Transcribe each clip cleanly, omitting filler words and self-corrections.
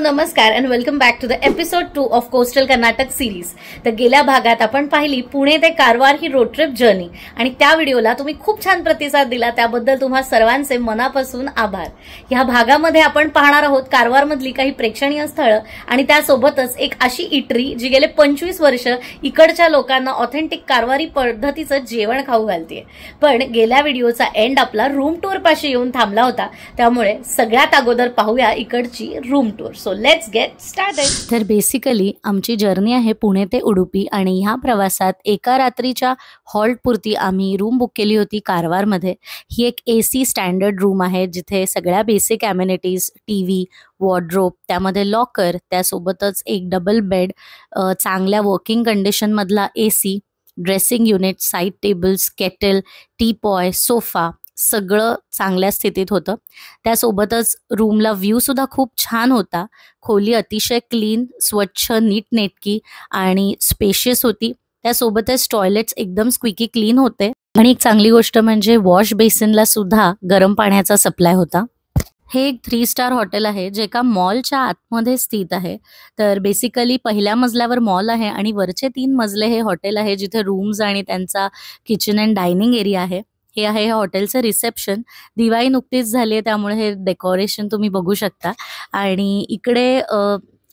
नमस्कार and welcome back to the episode 2 of coastal Karnataka series. तर गेल्या भागात आपण पाहिली पुणे ते कारवार ही रोड ट्रिप जर्नी आणि त्या व्हिडिओला तुम्ही खूप छान प्रतिसाद दिला, त्याबद्दल तुम्हा सर्वांचे मनापासून आभार। या भागामध्ये आपण पाहणार आहोत कारवार मधली काही प्रेक्षणीय स्थळं आणि त्यासोबतच एक अशी इटरी जी गेले 25 वर्ष इकडच्या लोकांना ऑथेंटिक कारवारी पद्धतीचं जेवण खाऊ घालते। पण गेल्या व्हिडिओचा एंड आपला रूम टूर पाशी येऊन थांबला होता, त्यामुळे सगळ्यात अगोदर पाहूया इकडची room tour. So let's get started. तर बेसिकली आमची जर्नी आहे पुणे ते उडुपी आणि ह्या प्रवासात एका रात्रीच्या हॉल्ट पुरती आम्ही रूम बुक केली होती कारवारमध्ये। ही एक AC स्टँडर्ड रूम आहे जिथे सगळ्या बेसिक ॲम्युनिटीज, टीव्ही, वॉर्डरोब, त्यामध्ये लॉकर, त्यासोबतच एक डबल बेड, चांगल्या वर्किंग कंडिशन मधला AC, dressing unit, side tables, kettle, teapoy, sofa सगळं चांगल्या स्थितीत होतं। त्यासोबतच रूमला व्ह्यू सुद्धा खूप छान होता। खोली अतिशय क्लीन, स्वच्छ, नीटनेटकी आणि स्पेशियस होती। त्यासोबतच टॉयलेट्स एकदम स्क्विकी क्लीन होते आणि एक चांगली गोष्ट म्हणजे वॉश बेसिनला सुद्धा गरम पाण्याचा सप्लाय होता। हे एक 3 स्टार हॉटेल आहे जे एका मॉलच्या आतमध्ये स्थित आहे। तर बेसिकली पहिल्या मजल्यावर मॉल आहे आणि वरचे 3 मजले हे हॉटेल आहे जिथे रूम्स आणि त्यांचा किचन अँड डायनिंग एरिया आहे। हे आहे हे हॉटेलचं रिसेप्शन। दिवाळी नुकतीच झाली आहे त्यामुळे हे डेकोरेशन तुम्ही बघू शकता आणि इकडे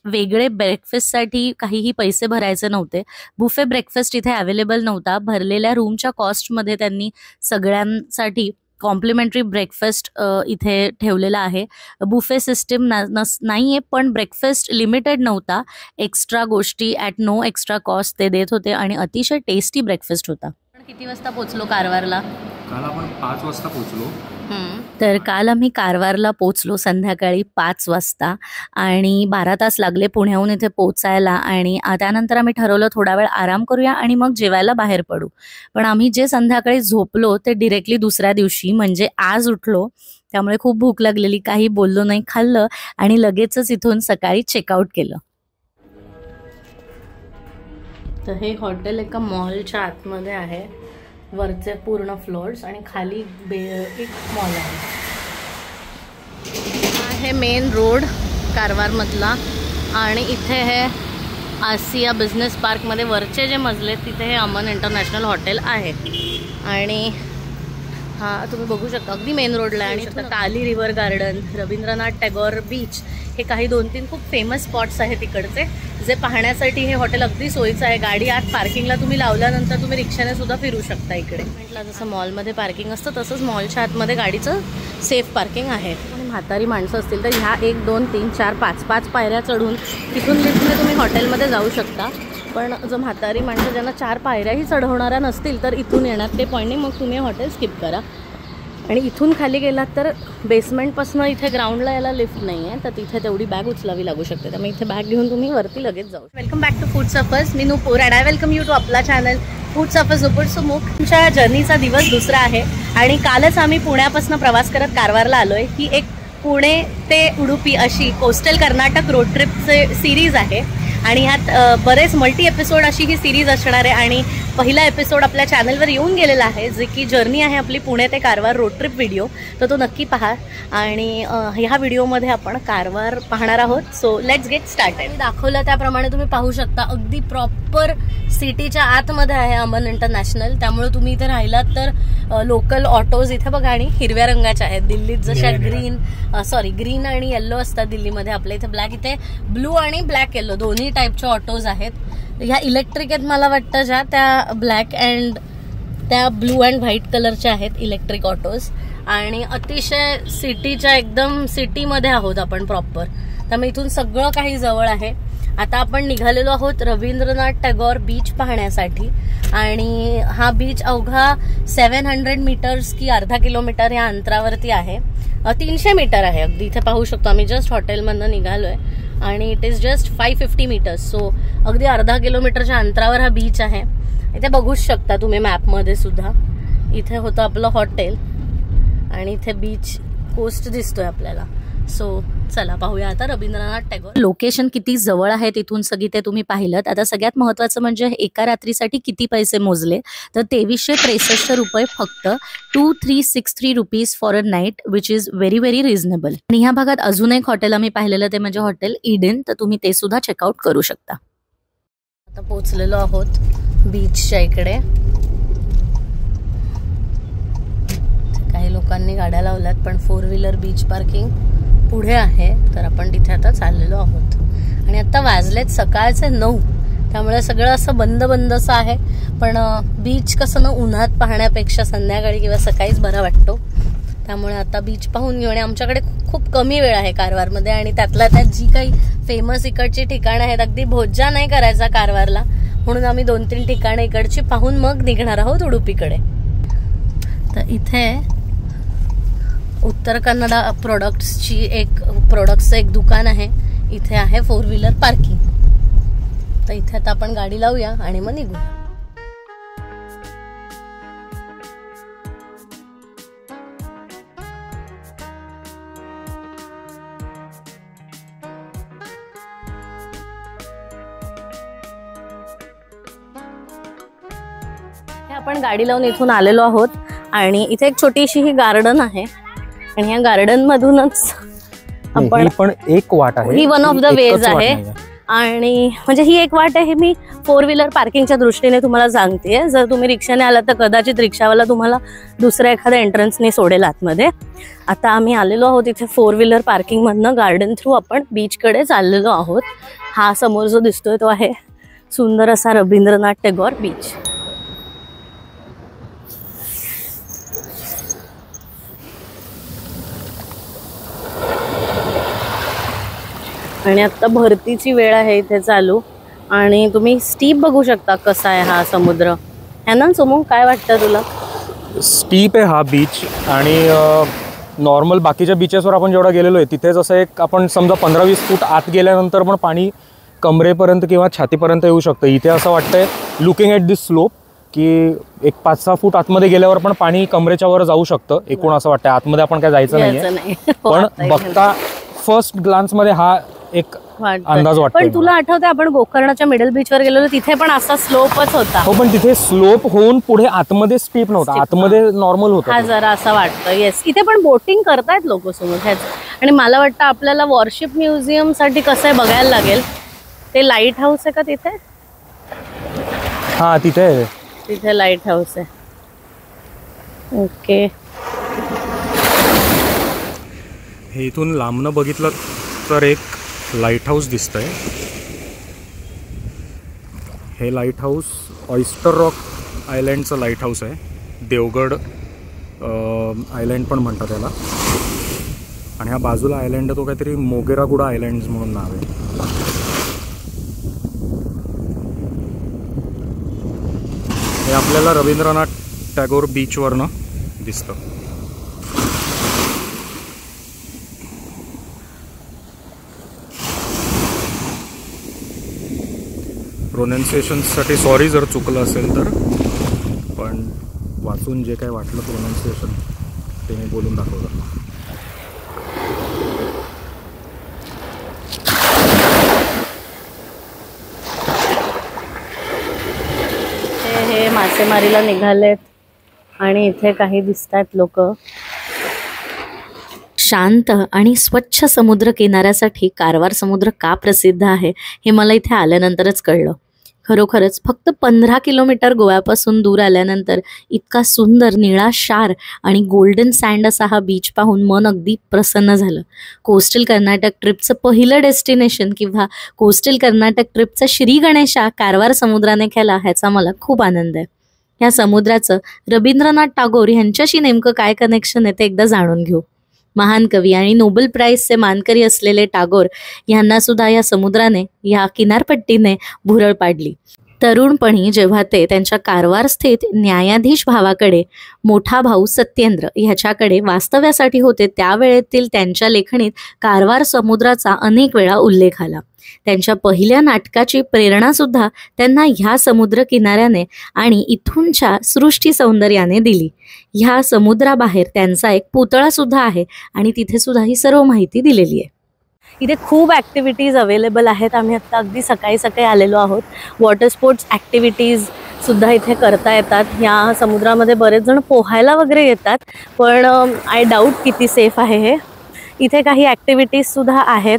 वेगळे ब्रेकफास्टसाठी काहीही पैसे भरायचे नव्हते। बुफे ब्रेकफास्ट इथे अवेलेबल नव्हता। भरलेल्या रूमच्या कॉस्टमध्ये त्यांनी सगळ्यांसाठी कॉम्प्लिमेंटरी ब्रेकफास्ट इथे ठेवलेला आहे। बुफे सिस्टीम नाहीये पण ब्रेकफास्ट लिमिटेड नव्हता। एक्स्ट्रा गोष्टी ॲट नो एक्स्ट्रा कॉस्ट ते देत होते आणि अतिशय टेस्टी ब्रेकफास्ट होता। किती वाजता पोहोचलो कारवारला? काल आपण 5 वाजता पोहोचलो। तर काल आम्ही कारवारला पोहोचलो संध्याकाळी 5 वाजता आणि 12 तास लागले पुण्याहून इथे पोहोचायला आणि त्यानंतर आम्ही ठरवलं थोडा वेळ आराम करूया आणि मग जेवायला बाहेर पडू। पण आम्ही जे संध्याकाळी झोपलो ते डिरेक्टली दुसऱ्या दिवशी म्हणजे आज उठलो, त्यामुळे खूप भूक लागलेली, काही बोललो नाही, खाल्लं आणि लगेचच इथून सकाळी चेकआउट केलं। तर हे हॉटेल एका मॉलच्या आतमध्ये आहे। वरचे पूर्ण फ्लोर्स आणि खाली एक मॉल आहे। हा आहे मेन रोड कारवारमधला आणि इथे हे आसिया बिझनेस पार्कमध्ये वरचे जे मजले तिथे हे अमन इंटरनॅशनल हॉटेल आहे आणि हा तुम्ही बघू शकता अगदी मेन रोडला आहे। आणि Kali river garden, Rabindranath Tagore beach हे काही 2-3 खूप फेमस स्पॉट्स आहेत इकडचे, जे पाहण्यासाठी हे हॉटेल अगदी सोयीचं आहे। गाडी आत पार्किंगला तुम्ही लावल्यानंतर तुम्ही रिक्षाने सुद्धा फिरू शकता इकडे। म्हटलं जसं मॉलमध्ये पार्किंग असतं तसंच मॉलच्या आतमध्ये गाडीचं सेफ पार्किंग आहे। आणि म्हातारी माणसं असतील तर ह्या 1, 2, 3, 4, 5 पायऱ्या चढून तिथून लिफ्टने तुम्ही हॉटेलमध्ये जाऊ शकता। पण जो म्हातारी माणसं ज्यांना 4 पायऱ्याही चढवणाऱ्या नसतील तर इथून येणार ते पॉईंटने मग तुम्ही हॉटेल स्किप करा। आणि इथून खाली गेलात तर बेसमेंटपासून इथे ग्राउंडला यायला लिफ्ट नाही आहे, तर तिथे तेवढी बॅग उचलावी लागू शकते, त्यामुळे इथे बॅग घेऊन तुम्ही वरती लगेच जाऊ। Welcome back to Food Safars, मी Nupur and I welcome you to आपला चॅनल फूड सफर्स नूपुर सुमुख। तुमच्या जर्नीचा दिवस दुसरा आहे आणि कालच आम्ही पुण्यापासून प्रवास करत कारवारला आलोय। ही एक पुणे ते उडुपी अशी कोस्टल कर्नाटक रोड ट्रिपचे सिरीज आहे आणि ह्यात बरेच मल्टी एपिसोड अशी ही सिरीज असणार आहे आणि पहिला एपिसोड आपल्या चॅनलवर येऊन गेलेला आहे जे की जर्नी आहे आपली पुणे ते कारवार रोड ट्रिप व्हिडिओ, तर तो नक्की पहा। आणि ह्या व्हिडिओमध्ये आपण कारवार पाहणार आहोत। So let's get started. दाखवलं त्याप्रमाणे तुम्ही पाहू शकता अगदी प्रॉपर सिटीच्या आतमध्ये आहे अमन इंटरनॅशनल, त्यामुळे तुम्ही इथे राहिलात तर लोकल ऑटोज इथे बघा आणि हिरव्या रंगाच्या आहेत। दिल्लीत जशा ग्रीन आणि येल्लो असतात दिल्लीमध्ये, आपल्या इथे ब्लॅक, इथे ब्लू आणि ब्लॅक येल्लो दोन्ही टाईपचे ऑटोज आहेत। ह्या इलेक्ट्रिक आहेत मला वाटतं, ज्या त्या ब्लॅक अँड त्या ब्लू अँड व्हाईट कलरच्या आहेत इलेक्ट्रिक ऑटोज आणि अतिशय सिटीच्या एकदम सिटीमध्ये आहोत आपण प्रॉपर, त्यामुळे इथून सगळं काही जवळ आहे। आता आपण निघालेलो आहोत रवींद्रनाथ टागोर बीच पाहण्यासाठी आणि हा बीच अवघा 700 मीटर्स की अर्धा किलोमीटर या अंतरावरती आहे। 300 मीटर आहे अगदी, इथे पाहू शकतो आम्ही जस्ट हॉटेलमधनं निघालोय आणि it is just 550 metres, so अगदी अर्धा किलोमीटरच्या अंतरावर हा बीच आहे। इथे बघूच शकता तुम्ही मॅपमध्ये सुद्धा, इथे होतं आपलं हॉटेल आणि इथे बीच कोस्ट दिसतोय आपल्याला। सो चला पाहूया आता रवींद्रनाथ टागोर लोकेशन किती जवळ आहे तिथून सगळी ते तुम्ही पाहिलं. आता सगळ्यात महत्त्वाचं म्हणजे एका रात्रीसाठी किती पैसे मोजले तर 2363 रुपये फक्त 2363 rupees for a night which is very very reasonable. आणि ह्या भागात अजून एक हॉटेल आम्ही पाहिलेलं ते म्हणजे हॉटेल ईडन, तर तुम्ही ते सुद्धा चेकआउट करू शकता. आता पोहोचलेलो आहोत बीचच्या इकडे. काही लोकांनी गाड्या लावल्यात पण 4 व्हीलर बीच पार्किंग पुढे आहे, तर आपण तिथे आता चाललेलो आहोत. आणि आता वाजलेत सकाळचे 9, त्यामुळे सगळं असं बंद बंदच आहे. पण बीच कसं ना उन्हात पाहण्यापेक्षा संध्याकाळी किंवा सकाळीच बरा वाटतो, त्यामुळे आता बीच पाहून घेऊ. आणि आमच्याकडे खूप कमी वेळ आहे कारवारमध्ये, आणि त्यातल्या त्यात जी काही फेमस इकडची ठिकाणं आहेत, अगदी भोज्जा नाही करायचा कारवारला, म्हणून आम्ही 2-3 ठिकाणं इकडची पाहून मग निघणार आहोत उडुपीकडे. तर इथे उत्तर कन्नडा प्रोडक्ट्सचं एक दुकान आहे. इथे आहे 4 व्हीलर पार्किंग. तर इथे आता आपण गाडी लावूया आणि मग निघूया. आपण गाडी लावून इथून आलेलो आहोत आणि इथे एक छोटीशी ही गार्डन आहे आणि या गार्डन मधूनच आपण पण एक वाट आहे, ही वन ऑफ द वेज आहे. आणि म्हणजे ही एक वाट आहे. मी 4 व्हीलर पार्किंगच्या दृष्टीने तुम्हाला सांगते. जर तुम्ही रिक्षाने आलात तर कदाचित रिक्षावाला तुम्हाला दुसऱ्या एखाद्या एंट्रन्सने सोडेल आतमध्ये. आता आम्ही आलेलो आहोत इथे 4 व्हीलर पार्किंग मधनं गार्डन थ्रू आपण बीचकडे चाललेलो आहोत. हा समोर जो दिसतोय तो आहे सुंदर असा रवींद्रनाथ टागोर बीच. आणि आता भरतीची वेळ आहे इथे चालू, आणि तुम्ही स्टीप बघू शकता कसा आहे हा समुद्र. है ना सोमू, काय वाटतं तुला? स्टीप आहे हा बीच. आणि नॉर्मल बाकीच्या बीचेसवर आपण जेवढा गेलेलो आहे तिथेच असं एक आपण समजा 15-20 फूट आत गेल्यानंतर पण पाणी कमरेपर्यंत किंवा छातीपर्यंत येऊ शकतं. इथे असं वाटतंय लुकिंग ॲट दिस स्लोप की एक 5-6 फूट आतमध्ये गेल्यावर पण पाणी कमरेच्या वर जाऊ शकतं. एकूण असं वाटतंय आतमध्ये आपण काय जायचं नाही, पण बघता फर्स्ट ग्लान्स मध्ये हा एक अंदाज वाटतो. पण तुला आठवतंय आपण गोकर्णाच्या मिडल बीचवर गेलेलो, तिथे पण असा स्लोपच होता. हो, पण तिथे स्लोप होऊन पुढे आतमध्ये स्टीप नव्हता, आतमध्ये नॉर्मल होता. हा जरा असं वाटतं. येस, इथे पण बोटिंग करतायत लोक समोर ह्याच. आणि मला वाटतं आपल्याला वॉरशिप म्युझियम साठी कसं आहे बघायला लागेल. ते लाईट हाऊस आहे का तिथे? हा, तिथे लाईट हाऊस आहे. ओके, हे इथून लांबनं बघितलं तर एक लाईट हाऊस दिसतंय. हे लाईट हाऊस ऑयस्टर रॉक आयलँडचं लाईट हाऊस आहे. देवगड आयलँड पण म्हणतात त्याला. आणि हा बाजूला आयलँड आहे तो काहीतरी मोगेरागुडा आयलँड म्हणून नाव आहे. हे आपल्याला रवींद्रनाथ टागोर बीचवरनं दिसतं. प्रोनाऊन्सिएशनसाठी सॉरी जर चुकलं असेल तर, पण वाचून जे काय वाटलं प्रोनाऊन्सिएशन ते मी बोलून दाखवलं. हे मासेमारीला निघालेत आणि इथे काही दिसतात लोक. शांत आणि स्वच्छ समुद्र किनाऱ्यासाठी कारवार समुद्र का प्रसिद्ध आहे हे मला इथे आल्यानंतरच कळलं. खरोखरच फक्त 15 किलोमीटर गोव्यापासून दूर आल्यानंतर इतका सुंदर निळा क्षार आणि गोल्डन सँड असा हा बीच पाहून मन अगदी प्रसन्न झालं. कोस्टल कर्नाटक ट्रिपचं पहिलं डेस्टिनेशन किंवा कोस्टल कर्नाटक ट्रिपचा श्री गणेशा कारवार समुद्राने केला ह्याचा मला खूप आनंद आहे. या समुद्राचं रवींद्रनाथ टागोर यांच्याशी नेमकं काय कनेक्शन आहे ते एकदा जाणून घेऊ. महान कवी आणि नोबेल प्राइजचे मानकरी असलेले टागोर यांना सुद्धा या समुद्राने, या किनारपट्टीने भुरळ पाडली. तरुणपणी जेव्हा ते त्यांच्या कारवार स्थित न्यायाधीश भावाकडे, मोठा भाऊ सत्येंद्र ह्याच्याकडे वास्तव्यासाठी होते, त्यावेळेतील त्यांच्या लेखणीत कारवार समुद्राचा अनेक वेळा उल्लेख आला. त्यांच्या पहिल्या नाटकाची प्रेरणा सुद्धा त्यांना ह्या समुद्र किनाऱ्याने आणि इथूनच्या सृष्टी सौंदर्याने दिली. ह्या समुद्राबाहेर त्यांचा एक पुतळा सुद्धा आहे आणि तिथे सुद्धा ही सर्व माहिती दिलेली आहे. इथे खूप ॲक्टिव्हिटीज अवेलेबल आहेत. आम्ही आत्ता अगदी सकाळी सकाळी आलेलो आहोत. वॉटर स्पोर्ट्स ॲक्टिव्हिटीज सुद्धा इथे करता येतात. या समुद्रामध्ये बरेच जण पोहायला वगैरे येतात, पण आय डाऊट किती सेफ आहे हे. इथे काही ॲक्टिव्हिटीजसुद्धा आहेत.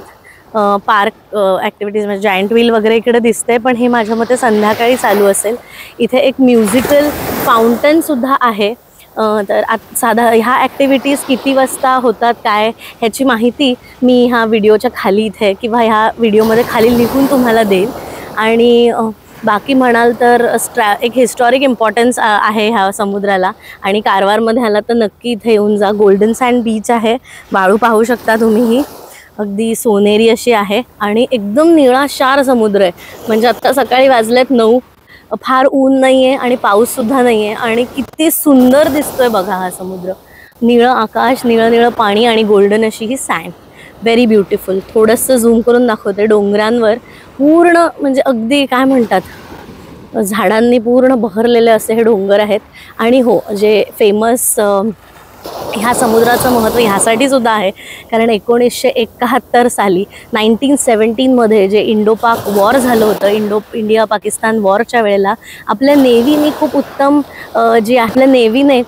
पार्क ॲक्टिव्हिटीज म्हणजे जायंट व्हील वगैरे इकडे दिसते, पण हे माझ्या मते संध्याकाळी चालू असेल. इथे एक म्युझिकल फाउंटनसुद्धा आहे. तर साधा ह्या ॲक्टिव्हिटीज किती वाजता होतात काय ह्याची माहिती मी ह्या व्हिडिओच्या खाली इथे किंवा ह्या व्हिडिओमध्ये खाली लिहून तुम्हाला देईल. आणि बाकी म्हणाल तर एक हिस्टॉरिक इम्पॉर्टन्स आहे ह्या समुद्राला. आणि कारवारमध्ये आला तर नक्की इथे येऊन जा. गोल्डन सँड बीच आहे. वाळू पाहू शकता तुम्ही, ही अगदी सोनेरी अशी आहे आणि एकदम निळाशार समुद्र आहे. म्हणजे आत्ता सकाळी वाजलेत 9, फार ऊन नाही आहे आणि पाऊससुद्धा नाही आहे आणि किती सुंदर दिसतोय बघा हा समुद्र. निळं आकाश, निळं निळं पाणी आणि गोल्डन अशी ही सँड. Very beautiful. थोडंसं झूम करून दाखवते. डोंगरांवर पूर्ण म्हणजे अगदी काय म्हणतात झाडांनी पूर्ण बहरलेले असे हे डोंगर आहेत. आणि हो, जे फेमस ह्या समुद्राचं महत्त्व ह्यासाठी सुद्धा आहे कारण 1971 साली 1917मध्ये जे इंडो पाक वॉर झालं होतं, इंडिया पाकिस्तान वॉरच्या वेळेला आपल्या नेव्हीने खूप उत्तम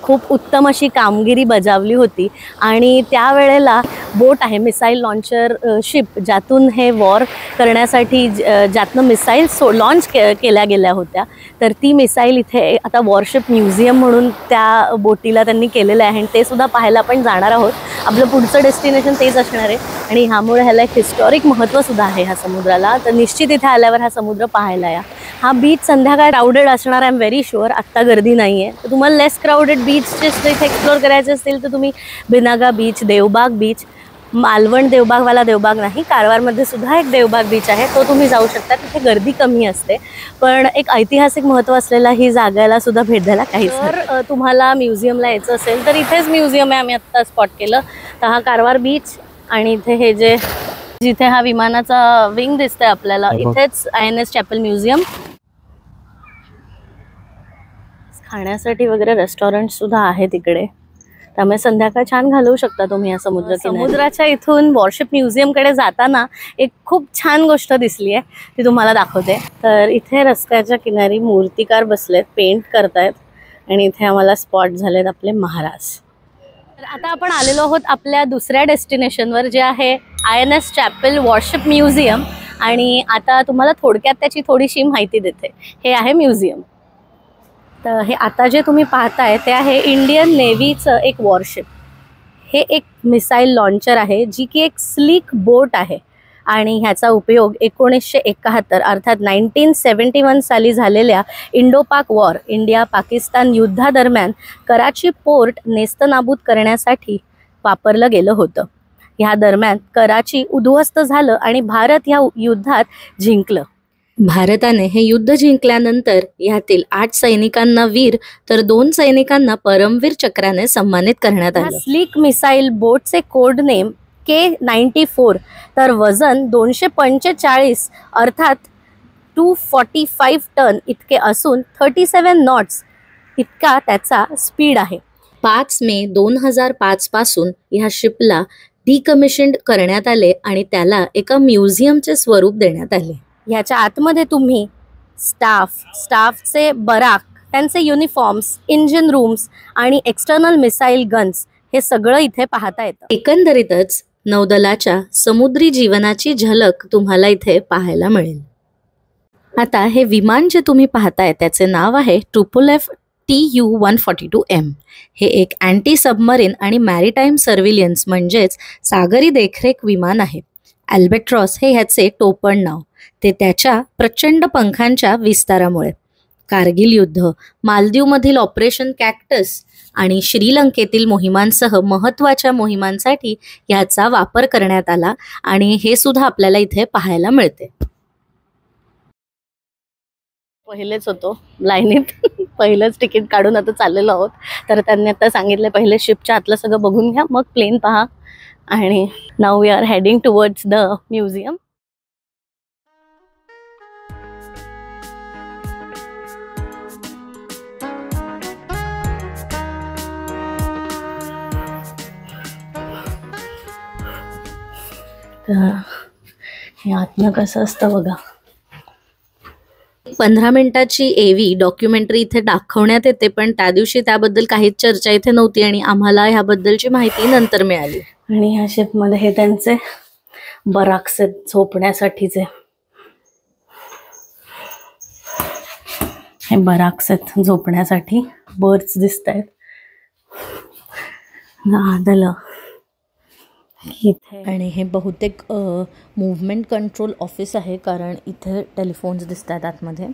खूप उत्तम अशी कामगिरी बजावली होती. आणि त्यावेळेला बोट आहे, मिसाईल लॉन्चर शिप, ज्यातून हे वॉर करण्यासाठी ज्यातनं मिसाईल्स लॉन्च केल्या गेल्या होत्या. तर ती मिसाईल इथे आता वॉरशिप म्युझियम म्हणून त्या बोटीला त्यांनी केलेलं आहे आणि ते सुद्धा पाहायला आपण जाणार आहोत. आपलं पुढचं डेस्टिनेशन तेच असणार आहे आणि ह्यामुळे ह्याला एक हिस्टॉरिक महत्त्वसुद्धा आहे ह्या समुद्राला. तर निश्चित इथे आल्यावर हा समुद्र पाहायला या. हा बीच संध्याकाळी क्राऊडेड असणार, आय एम व्हेरी शुअर. आत्ता गर्दी नाही आहे. तर तुम्हाला लेस क्राऊडेड बीचचे इथे एक्सप्लोअर करायचे असतील तर तुम्ही बिनागा बीच, देवबाग बीच, मालवण देवबागवाला देवबाग नाही, कारवारमध्ये सुद्धा एक देवबाग बीच आहे, तो तुम्ही जाऊ शकता. तिथे गर्दी कमी असते, पण एक ऐतिहासिक महत्त्व असलेला ही जागेला सुद्धा भेट द्यायला काहीच. तर तुम्हाला म्युझियमला यायचं असेल तर इथेच म्युझियम आहे, आम्ही आत्ता स्पॉट केलं. तर हा कारवार बीच आणि इथे हे जिथे हा विमानाचा विंग दिसतंय आपल्याला, इथेच INS चॅपल म्युझियम. खाण्यासाठी वगैरे रेस्टॉरंट सुद्धा आहे तिकडे, त्यामुळे संध्याकाळ छान घालवू शकता तुम्ही या समुद्राच्या इथून वॉरशिप म्युझियमकडे जाताना एक खूप छान गोष्ट दिसली आहे, ती तुम्हाला दाखवते. तर इथे रस्त्याच्या किनारी मूर्तिकार बसलेत, पेंट करतायत आणि इथे आम्हाला स्पॉट झालेत आपले महाराज. तर आता आपण आलेलो आहोत आपल्या दुसऱ्या डेस्टिनेशनवर, जे आहे INS चॅपल वॉरशिप म्युझियम. आणि आता तुम्हाला थोडक्यात त्याची थोडीशी माहिती देते. हे आहे म्युझियम. तर हे आता जे तुम्ही पाहताय ते आहे इंडियन नेव्हीचं एक वॉरशिप. हे एक मिसाईल लॉन्चर आहे, जी की एक स्लीक बोट आहे आणि ह्याचा उपयोग 1971 अर्थात 1971 साली झालेल्या इंडो पाक वॉर, इंडिया पाकिस्तान युद्धादरम्यान कराची पोर्ट नेस्तनाबूत करण्यासाठी वापरलं गेलं होतं. ह्या दरम्यान कराची उद्ध्वस्त झालं आणि भारत ह्या युद्धात जिंकलं. भारताने हे युद्ध जिंकल्यानंतर यातील 8 सैनिकांना वीर तर 2 सैनिकांना परमवीर चक्राने सन्मानित करण्यात आलं. स्लीक मिसाईल बोटचे कोड नेम K-94, तर वजन 245 अर्थात 245 टन इतके असून 37 नॉट्स इतका त्याचा स्पीड आहे. 5 मे 2005 पासून ह्या शिपला डिकमिशन्ड करण्यात आले आणि त्याला एका म्युझियमचे स्वरूप देण्यात आले. ह्याच्या आतमध्ये तुम्ही स्टाफचे बराक, त्यांचे युनिफॉर्म्स, इंजिन रूम्स आणि एक्सटर्नल मिसाईल गन्स हे सगळं इथे पाहता येतं. एकंदरीतच नौदलाच्या समुद्री जीवनाची झलक तुम्हाला इथे पाहायला मिळेल. आता हे विमान जे तुम्ही पाहताय त्याचे नाव आहे Tupolev Tu-142M. हे एक अँटी सबमरीन आणि मॅरीटाईम सर्व्हिलियन्स म्हणजेच सागरी देखरेख विमान आहे. अल्बेट्रॉस हे ह्याचे टोपण नाव, ते त्याच्या प्रचंड पंखांच्या विस्तारामुळे. कारगिल युद्ध, मालदीवमधील ऑपरेशन कॅक्टस आणि श्रीलंकेतील मोहिमांसह महत्त्वाच्या मोहिमांसाठी याचा वापर करण्यात आला आणि हे सुद्धा आपल्याला इथे पाहायला मिळते. पहिलेच होतो लाईनीत, पहिलंच तिकीट काढून आता चाललेलो आहोत. तर त्यांनी आता सांगितलं पहिले शिपच्या आतलं सगळं बघून घ्या, मग प्लेन पहा. आणि now we are heading towards the museum. हे आतनं कसं असतं बघा. 15 मिनिटाची एव्ही डॉक्युमेंटरी इथे दाखवण्यात येते, पण त्या दिवशी त्याबद्दल काहीच चर्चा इथे नव्हती आणि आम्हाला ह्याबद्दलची माहिती नंतर मिळाली. आणि ह्या शिपमध्ये हे त्यांचे बराक्स आहेत झोपण्यासाठीचे. हे बराक्स आहेत झोपण्यासाठी. बर्ड्स दिसत आहेत. आदलं इथे. आणि हे बहुतेक मूव्हमेंट कंट्रोल ऑफिस आहे, कारण इथे टेलिफोन्स दिसत आहेत आतमध्ये.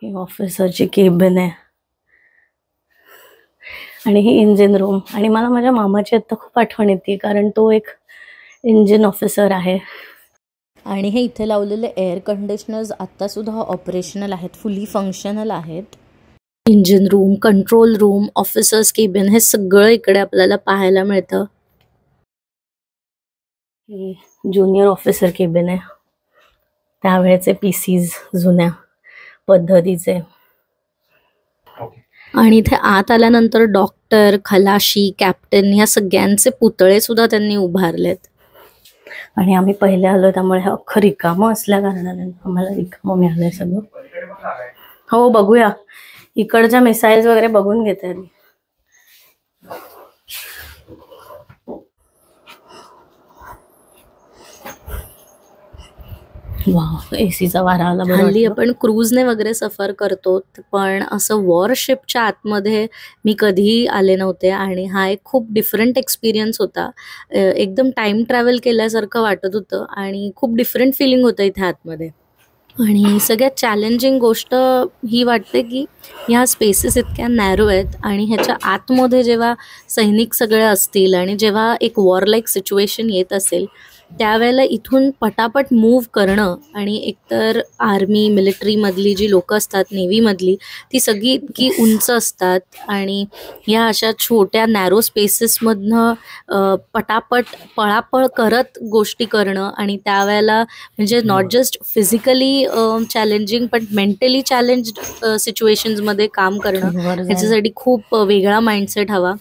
ही ऑफिसरची केबिन आहे. आणि ही इंजिन रूम. आणि मला माझ्या मामाची आत्ता खूप आठवण येते, कारण तो एक इंजिन ऑफिसर आहे. आणि हे इथे लावलेले एअर कंडिशनर्स आत्तासुद्धा ऑपरेशनल आहेत, फुली फंक्शनल आहेत. Engine room, control room, officers cabin हे सगळं इकडे आपल्याला पाहायला मिळतं. ही ज्युनियर ऑफिसर केबिन आहे, त्यावेळेचे पीसीज जुन्या पद्धतीचे. आणि इथे आत आल्यानंतर डॉक्टर, खलाशी, कॅप्टन ह्या सगळ्यांचे पुतळे सुद्धा त्यांनी उभारलेत. आणि आम्ही पहिले आलो त्यामुळे हे अख्खं रिकामं असल्या कारणाने आम्हाला रिकामं मिळालंय सगळं. हो बघूया, इकडच्या मिसाईल्स वगैरे बघून घेते मी. वाव, एसीचा वारा आला. हल्ली आपण क्रूजने वगैरे सफर करतो, पण असं वॉरशिपच्या आतमध्ये मी कधीही आले नव्हते आणि हा एक खूप डिफरंट एक्सपिरियन्स होता. एकदम टाइम ट्रॅव्हल केल्यासारखं वाटत होतं आणि खूप डिफरंट फिलिंग होतं इथे आतमध्ये. आणि सगळ्यात चॅलेंजिंग गोष्ट ही वाटते की ह्या स्पेसेस इतक्या नॅरो आहेत आणि ह्याच्या आतमध्ये जेव्हा सैनिक सगळे असतील आणि जेव्हा एक वॉरलाईक सिच्युएशन येत असेल त्यावेळेला इथून पटापट मूव्ह करणं. आणि एकतर आर्मी मिलिटरीमधली जी लोकं असतात, नेव्हीमधली, ती सगळी इतकी उंच असतात आणि ह्या अशा छोट्या नॅरो स्पेसेसमधनं पटापट पळापळ करत गोष्टी करणं आणि त्यावेळेला म्हणजे नॉट जस्ट फिजिकली चॅलेंजिंग पण मेंटली चॅलेंज्ड सिच्युएशन्समध्ये काम करणं, ह्याच्यासाठी खूप वेगळा माइंडसेट हवा.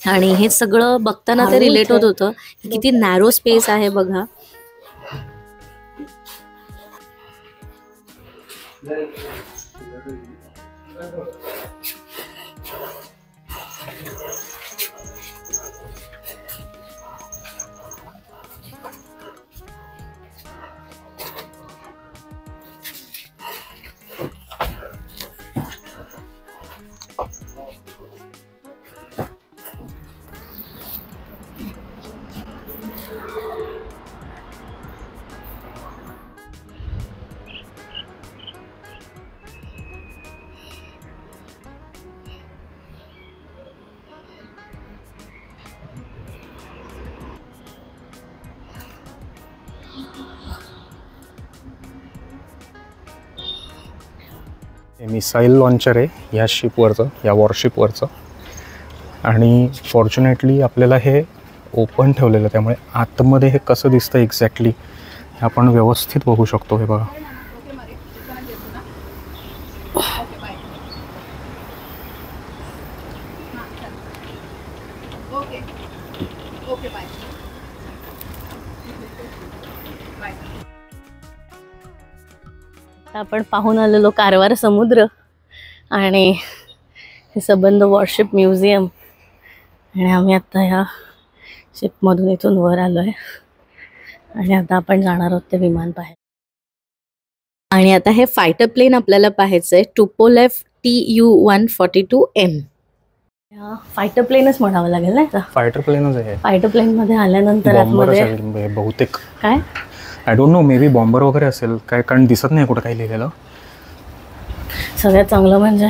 आणि हे सगळं बघताना ते रिलेट होत होतं की किती नॅरो स्पेस आहे बघा. हे मिसाईल लॉन्चर आहे या शिपवरचं, या वॉरशिपवरचं. आणि फॉर्च्युनेटली आपल्याला हे ओपन ठेवलेलं, त्यामुळे आतमध्ये हे कसं दिसतं एक्झॅक्टली हे आपण व्यवस्थित बघू शकतो. हे बघा, आपण पाहून आलेलो कारवार समुद्र आणि हे सबंध वॉरशिप म्युझियम. आणि आम्ही आता ह्या शिपमधून इथून वर आलो आहे आणि आता आपण जाणार आहोत ते विमान पाहायला. आणि आता हे फायटर प्लेन आपल्याला पाहायचं आहे, टुपोलेव TU-142M. फायटर प्लेनच म्हणावं लागेल ना. फायटर प्लेनच आहे. फायटर प्लेन मध्ये आल्यानंतर आतमध्ये बहुतेक काय I don't know, may be bomber वगैरे असेल काय, कारण दिसत नाही कुठं काही लिहिलेलं. सगळ्यात चांगलं म्हणजे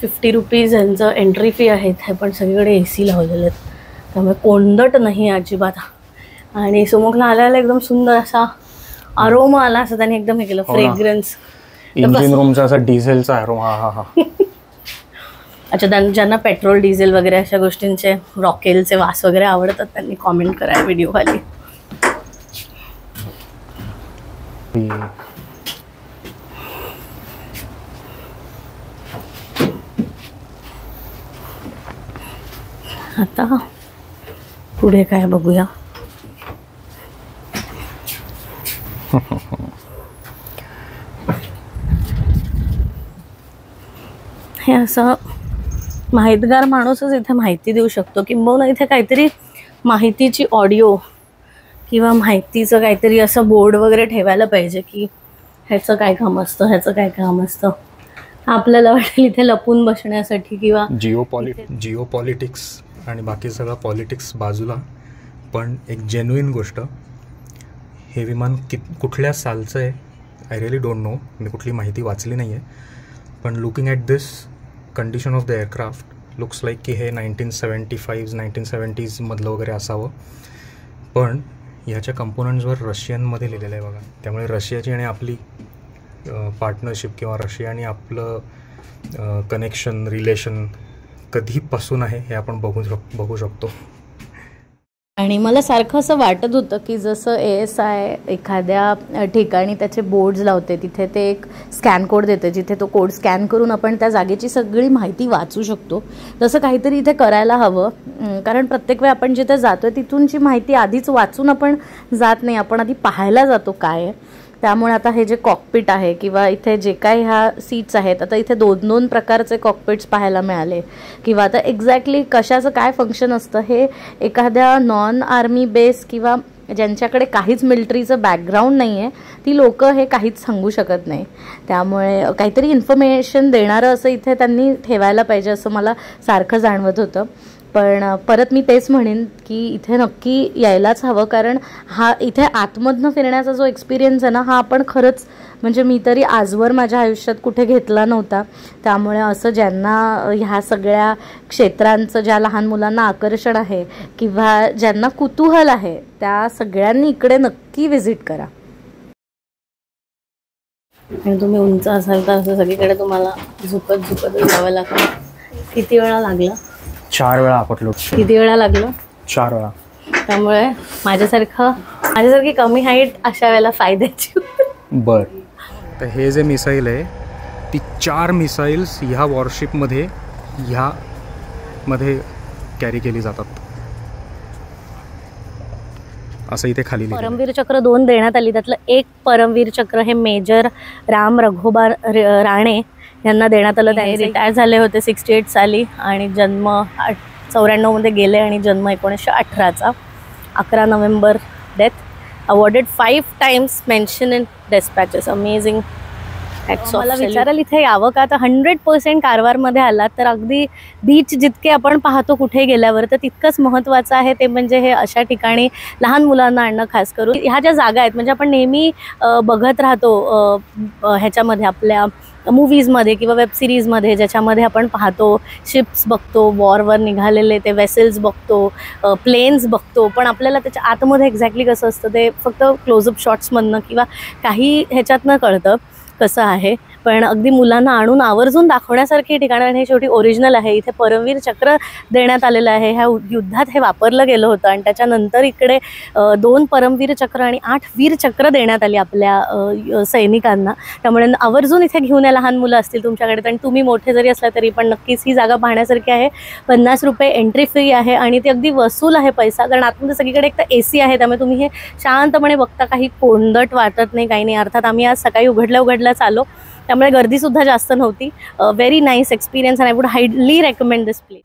50 रुपीज यांचं एंट्री फी आहे इथे, पण सगळीकडे AC लावलेले आहेत त्यामुळे कोंदट नाही अजिबात. आणि सुमुखला आल्याला एकदम सुंदर असा अरोमा आला, असं त्याने एकदम हे केलं, फ्रेग्रन्स. इंजिन रूमचा असा डिझेलचा अरोमा. हा हा. अच्छा, ज्यांना पेट्रोल डिझेल वगैरे अशा गोष्टींचे रॉकेलचे वास वगैरे आवडतात त्यांनी कॉमेंट करा व्हिडिओ खाली. आता पुढे काय बघूया. हे असं माहितगार माणूसच इथे माहिती देऊ शकतो, किंबहुना इथे काहीतरी माहितीची ऑडिओ किंवा माहितीचं काहीतरी असं बोर्ड वगैरे ठेवायला पाहिजे की ह्याचं काय काम असतं, ह्याचं काय काम असतं. आपल्याला वाटेल इथे लपून बसण्यासाठी किंवा जिओ पॉलिटिक्स आणि बाकी सगळं पॉलिटिक्स बाजूला, पण एक जेन्युइन गोष्ट, हे विमान कुठल्या सालचं आहे आय रिअली डोंट नो, मी कुठली माहिती वाचली नाही आहे, पण looking at this condition of the aircraft looks like की हे 1975 1970s मधलं वगैरे असावं. पण ह्याच्या कंपोनंट्सवर रशियनमध्ये लिहिलेलं आहे बघा. त्यामुळे रशियाची आणि आपली पार्टनरशिप किंवा रशिया आणि आपलं कनेक्शन रिलेशन कधीपासून आहे हे आपण बघू शकतो. आणि मला सारखं असं वाटत होतं की जसं ASI एखाद्या ठिकाणी त्याचे बोर्ड्स लावते, तिथे ते एक स्कॅन कोड देते, जिथे तो कोड स्कॅन करून आपण त्या जागेची सगळी माहिती वाचू शकतो, तसं काहीतरी इथे करायला हवं. कारण प्रत्येक वेळी आपण जिथे जातोय तिथूनची माहिती आधीच वाचून आपण जात नाही, आपण आधी पाहायला जातो काय आहे. त्यामुळे आता हे जे कॉकपिट आहे किंवा इथे जे काही ह्या सीट्स आहेत, आता इथे 2-2 प्रकारचे कॉकपिट्स पाहायला मिळाले, किंवा आता एक्झॅक्टली कशाचं काय फंक्शन असतं हे एखाद्या नॉन आर्मी बेस किंवा ज्यांच्याकडे काहीच मिलिटरीचं बॅकग्राऊंड नाही आहे ती लोक हे काहीच सांगू शकत नाही. त्यामुळे काहीतरी इन्फॉर्मेशन देणारं असं इथे त्यांनी ठेवायला पाहिजे असं मला सारखं जाणवत होतं. पण परत मी तेच म्हणेन की इथे नक्की यायलाच हवं, कारण हा इथे आतमधनं फिरण्याचा जो एक्सपिरियन्स आहे ना, हा आपण खरंच म्हणजे मी तरी आजवर माझ्या आयुष्यात कुठे घेतला नव्हता. त्यामुळे असं ज्यांना ह्या सगळ्या क्षेत्रांचं, ज्या लहान मुलांना आकर्षण आहे किंवा ज्यांना कुतूहल आहे, त्या सगळ्यांनी इकडे नक्की व्हिजिट करा. आणि तुम्ही उंच असाल तर असं सगळीकडे तुम्हाला झुकत जावं लागतं. किती वेळा लागला? 4 वेळा आपटलो. किती वेळा लागलं? 4 वेळा. त्यामुळे माझ्यासारखी कमी हाईट अशा वेळेला फायद्याची. बर, तर हे जे मिसाईल आहे ती 4 मिसाईल्स ह्या वॉरशिपमध्ये ह्यामध्ये कॅरी केली जातात असं इथे खाली. परमवीर चक्र 2 देण्यात आली, त्यातलं एक परमवीर चक्र हे मेजर राम रघोबा राणे यांना देण्यात आलं. ते रिटायर झाले होते 68 साली आणि जन्म 94 मध्ये गेले आणि जन्म 1918चा. 11 November death. Awarded 5 times mention in despatches. Amazing. मला विचारायला इथे यावं का, तर 100% कारवारमध्ये आलात तर अगदी बीच जितके आपण पाहतो कुठे गेल्यावर, तर तितकंच महत्त्वाचं आहे ते म्हणजे हे अशा ठिकाणी लहान मुलांना आणणं. खास करून ह्या ज्या जागा आहेत, म्हणजे आपण नेहमी बघत राहतो ह्याच्यामध्ये आपल्या मूवीजमध्ये किंवा वेब सिरीजमध्ये, ज्याच्यामध्ये आपण पाहतो शिप्स बघतो, वॉरवर निघालेले ते वेसल्स बघतो, प्लेन्स बघतो, पण आपल्याला त्याच्या आतमध्ये एक्झॅक्टली कसं असतं ते फक्त क्लोजअप शॉट्समधनं किंवा काही ह्याच्यातनं कळतं कसं आहे. पण अगदी मुलांना आणून आवर्जून दाखवण्यासारखी ठिकाणं, आणि हे शेवटी ओरिजिनल आहे. इथे परमवीर चक्र देण्यात आलेलं आहे. ह्या युद्धात हे वापरलं गेलं होतं आणि त्याच्यानंतर इकडे 2 परमवीर चक्र आणि 8 वीर चक्र देण्यात आली आपल्या सैनिकांना. त्यामुळे आवर्जून इथे घेऊन या लहान मुलं असतील तुमच्याकडे, आणि तुम्ही मोठे जरी असला तरी पण नक्कीच ही जागा पाहण्यासारखी आहे. 50 रुपये एंट्री फी आहे आणि ती अगदी वसूल आहे पैसा, कारण आतमध्ये सगळीकडे एक तर AC आहे, त्यामुळे तुम्ही हे शांतपणे बघता, काही कोंदट वाटत नाही, काही नाही. अर्थात आम्ही आज सकाळी उघडल्याच आलो, त्यामुळे गर्दीसुद्धा जास्त नव्हती. Very nice experience and I would highly recommend this place.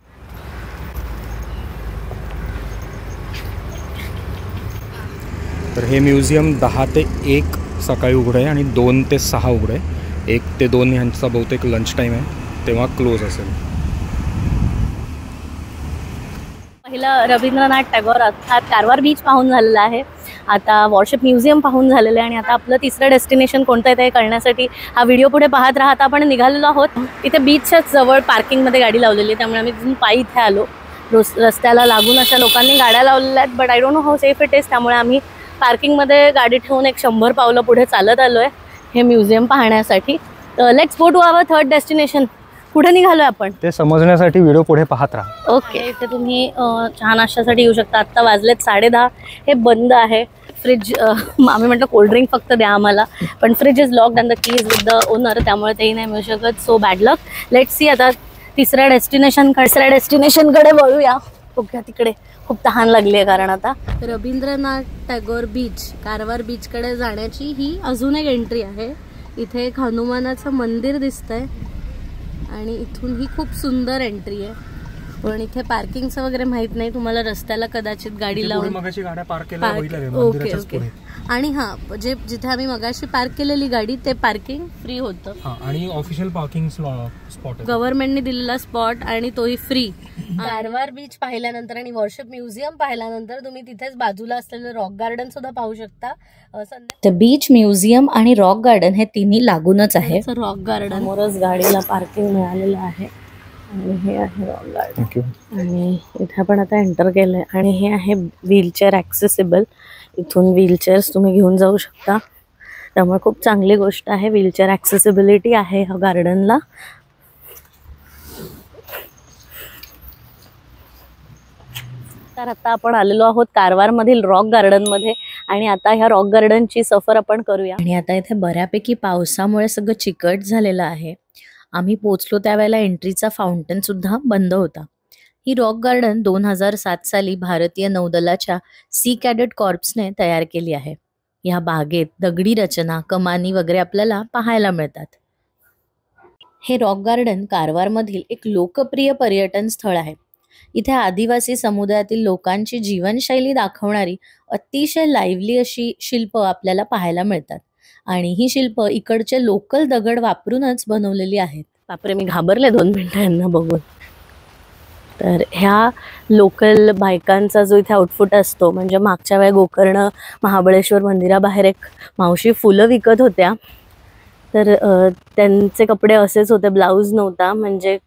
तर हे म्युझियम 10 ते 1 सकाळी उघडं आहे आणि 2 ते 6 उघडं आहे. 1 ते 2 ह्यांचा बहुतेक लंच टाईम आहे, तेव्हा क्लोज असेल. पहिलं रवींद्रनाथ टागोर अर्थात कारवार बीच पाहून झालेलं आहे. आता वॉरशिप म्युझियम पाहून झालेलं आहे आणि आता आपलं तिसरं डेस्टिनेशन कोणतं आहे ते कळण्यासाठी हा व्हिडिओ पुढे पाहत राहा. आता आपण निघालेलो आहोत. इथे बीचच्याच जवळ पार्किंगमध्ये गाडी लावलेली आहे, त्यामुळे आम्ही तिथून पायी इथे आलो. रस्त्याला लागून अशा लोकांनी गाड्या लावलेल्या आहेत, but I don't know how safe it is. त्यामुळे आम्ही पार्किंगमध्ये गाडी ठेवून एक 100 पावलं पुढे चालत आलो आहे हे म्युझियम पाहण्यासाठी. Let's go to our third destination. कुठे निघालोय आपण ते समजण्यासाठी व्हिडिओ पुढे पाहत राहा. ओके, इथे तुम्ही चहा नाश्त्यासाठी येऊ शकता. आत्ता वाजलेत 10:30. हे बंद आहे. फ्रीज आम्ही म्हटलं कोल्ड्रिंक फक्त द्या आम्हाला, पण fridge is locked and the key is with the owner, त्यामुळे तेही नाही मिळू शकत. So bad luck. Let's see आता तिसऱ्या डेस्टिनेशनकडे वळूया. ओके तिकडे खूप तहान लागली आहे, कारण आता रवींद्रनाथ टागोर बीच, कारवार बीचकडे जाण्याची ही अजून एक एंट्री आहे. इथे एक हनुमानाचं मंदिर दिसतंय आणि इथून ही खूप सुंदर एंट्री आहे. पण इथे पार्किंगचं वगैरे माहित नाही, तुम्हाला रस्त्याला कदाचित गाडी लावून मगाशी गाड्या पार्क केल्या ओके ओके. आणि हा जिथे आम्ही मगाशी पार्क केलेली गाडी ते पार्किंग फ्री होतं आणि ऑफिशियल पार्किंग स्पॉट गव्हर्नमेंटने दिलेला स्पॉट आणि तोही फ्री. कारवार बीच पाहिल्यानंतर आणि वॉरशिप म्युझियम पाहिल्यानंतर तुम्ही तिथेच बाजूला असलेलं रॉक गार्डन सुद्धा पाहू शकता. बीच, म्युझियम आणि रॉक गार्डन हे तिन्ही लागूनच आहे. रॉक गार्डन समोरच गाडीला पार्किंग मिळालेलं आहे आणि हे आहे रॉक गार्डन. आणि इथे आपण आता एंटर केलंय आणि हे आहे व्हीलचेअर ॲक्सेसिबल. इथून व्हीलचेअर्स तुम्ही घेऊन जाऊ शकता, त्यामुळे खूप चांगली गोष्ट आहे. व्हीलचेअर ॲक्सेसिबिलिटी आहे ह्या गार्डनला. तर आता आपण आलेलो आहोत कारवारमधील रॉक गार्डनमध्ये आणि आता ह्या रॉक गार्डनची सफर आपण करूया. आणि आता इथे बऱ्यापैकी पावसामुळे सगळं चिकट झालेलं आहे. आम्ही पोचलो त्यावेळेला एंट्रीचा फाउंटन सुद्धा बंद होता. ही रॉक गार्डन 2007 साली भारतीय नौदलाच्या सी कॅडेट कॉर्प्सने तयार केली आहे. या बागेत दगडी रचना, कमानी वगैरे आपल्याला पाहायला मिळतात. हे रॉक गार्डन कारवारमधील एक लोकप्रिय पर्यटन स्थळ आहे. इथे आदिवासी समुदायातील लोकांची जीवनशैली दाखवणारी अतिशय लाईव्हली अशी शिल्प आपल्याला पाहायला मिळतात आणि ही शिल्प इकडचे लोकल दगड वापरूनच बनवलेली आहेत. बापरे, मी घाबरले 2 मिनिटं यांना बघून. तर ह्या लोकल बायकांचा जो इथे आउटफिट असतो, म्हणजे मागच्या वेळी गोकर्ण महाबळेश्वर मंदिराबाहेर एक मावशी फुलं विकत होत्या, तर त्यांचे कपडे असेच होते. ब्लाऊज नव्हता, म्हणजे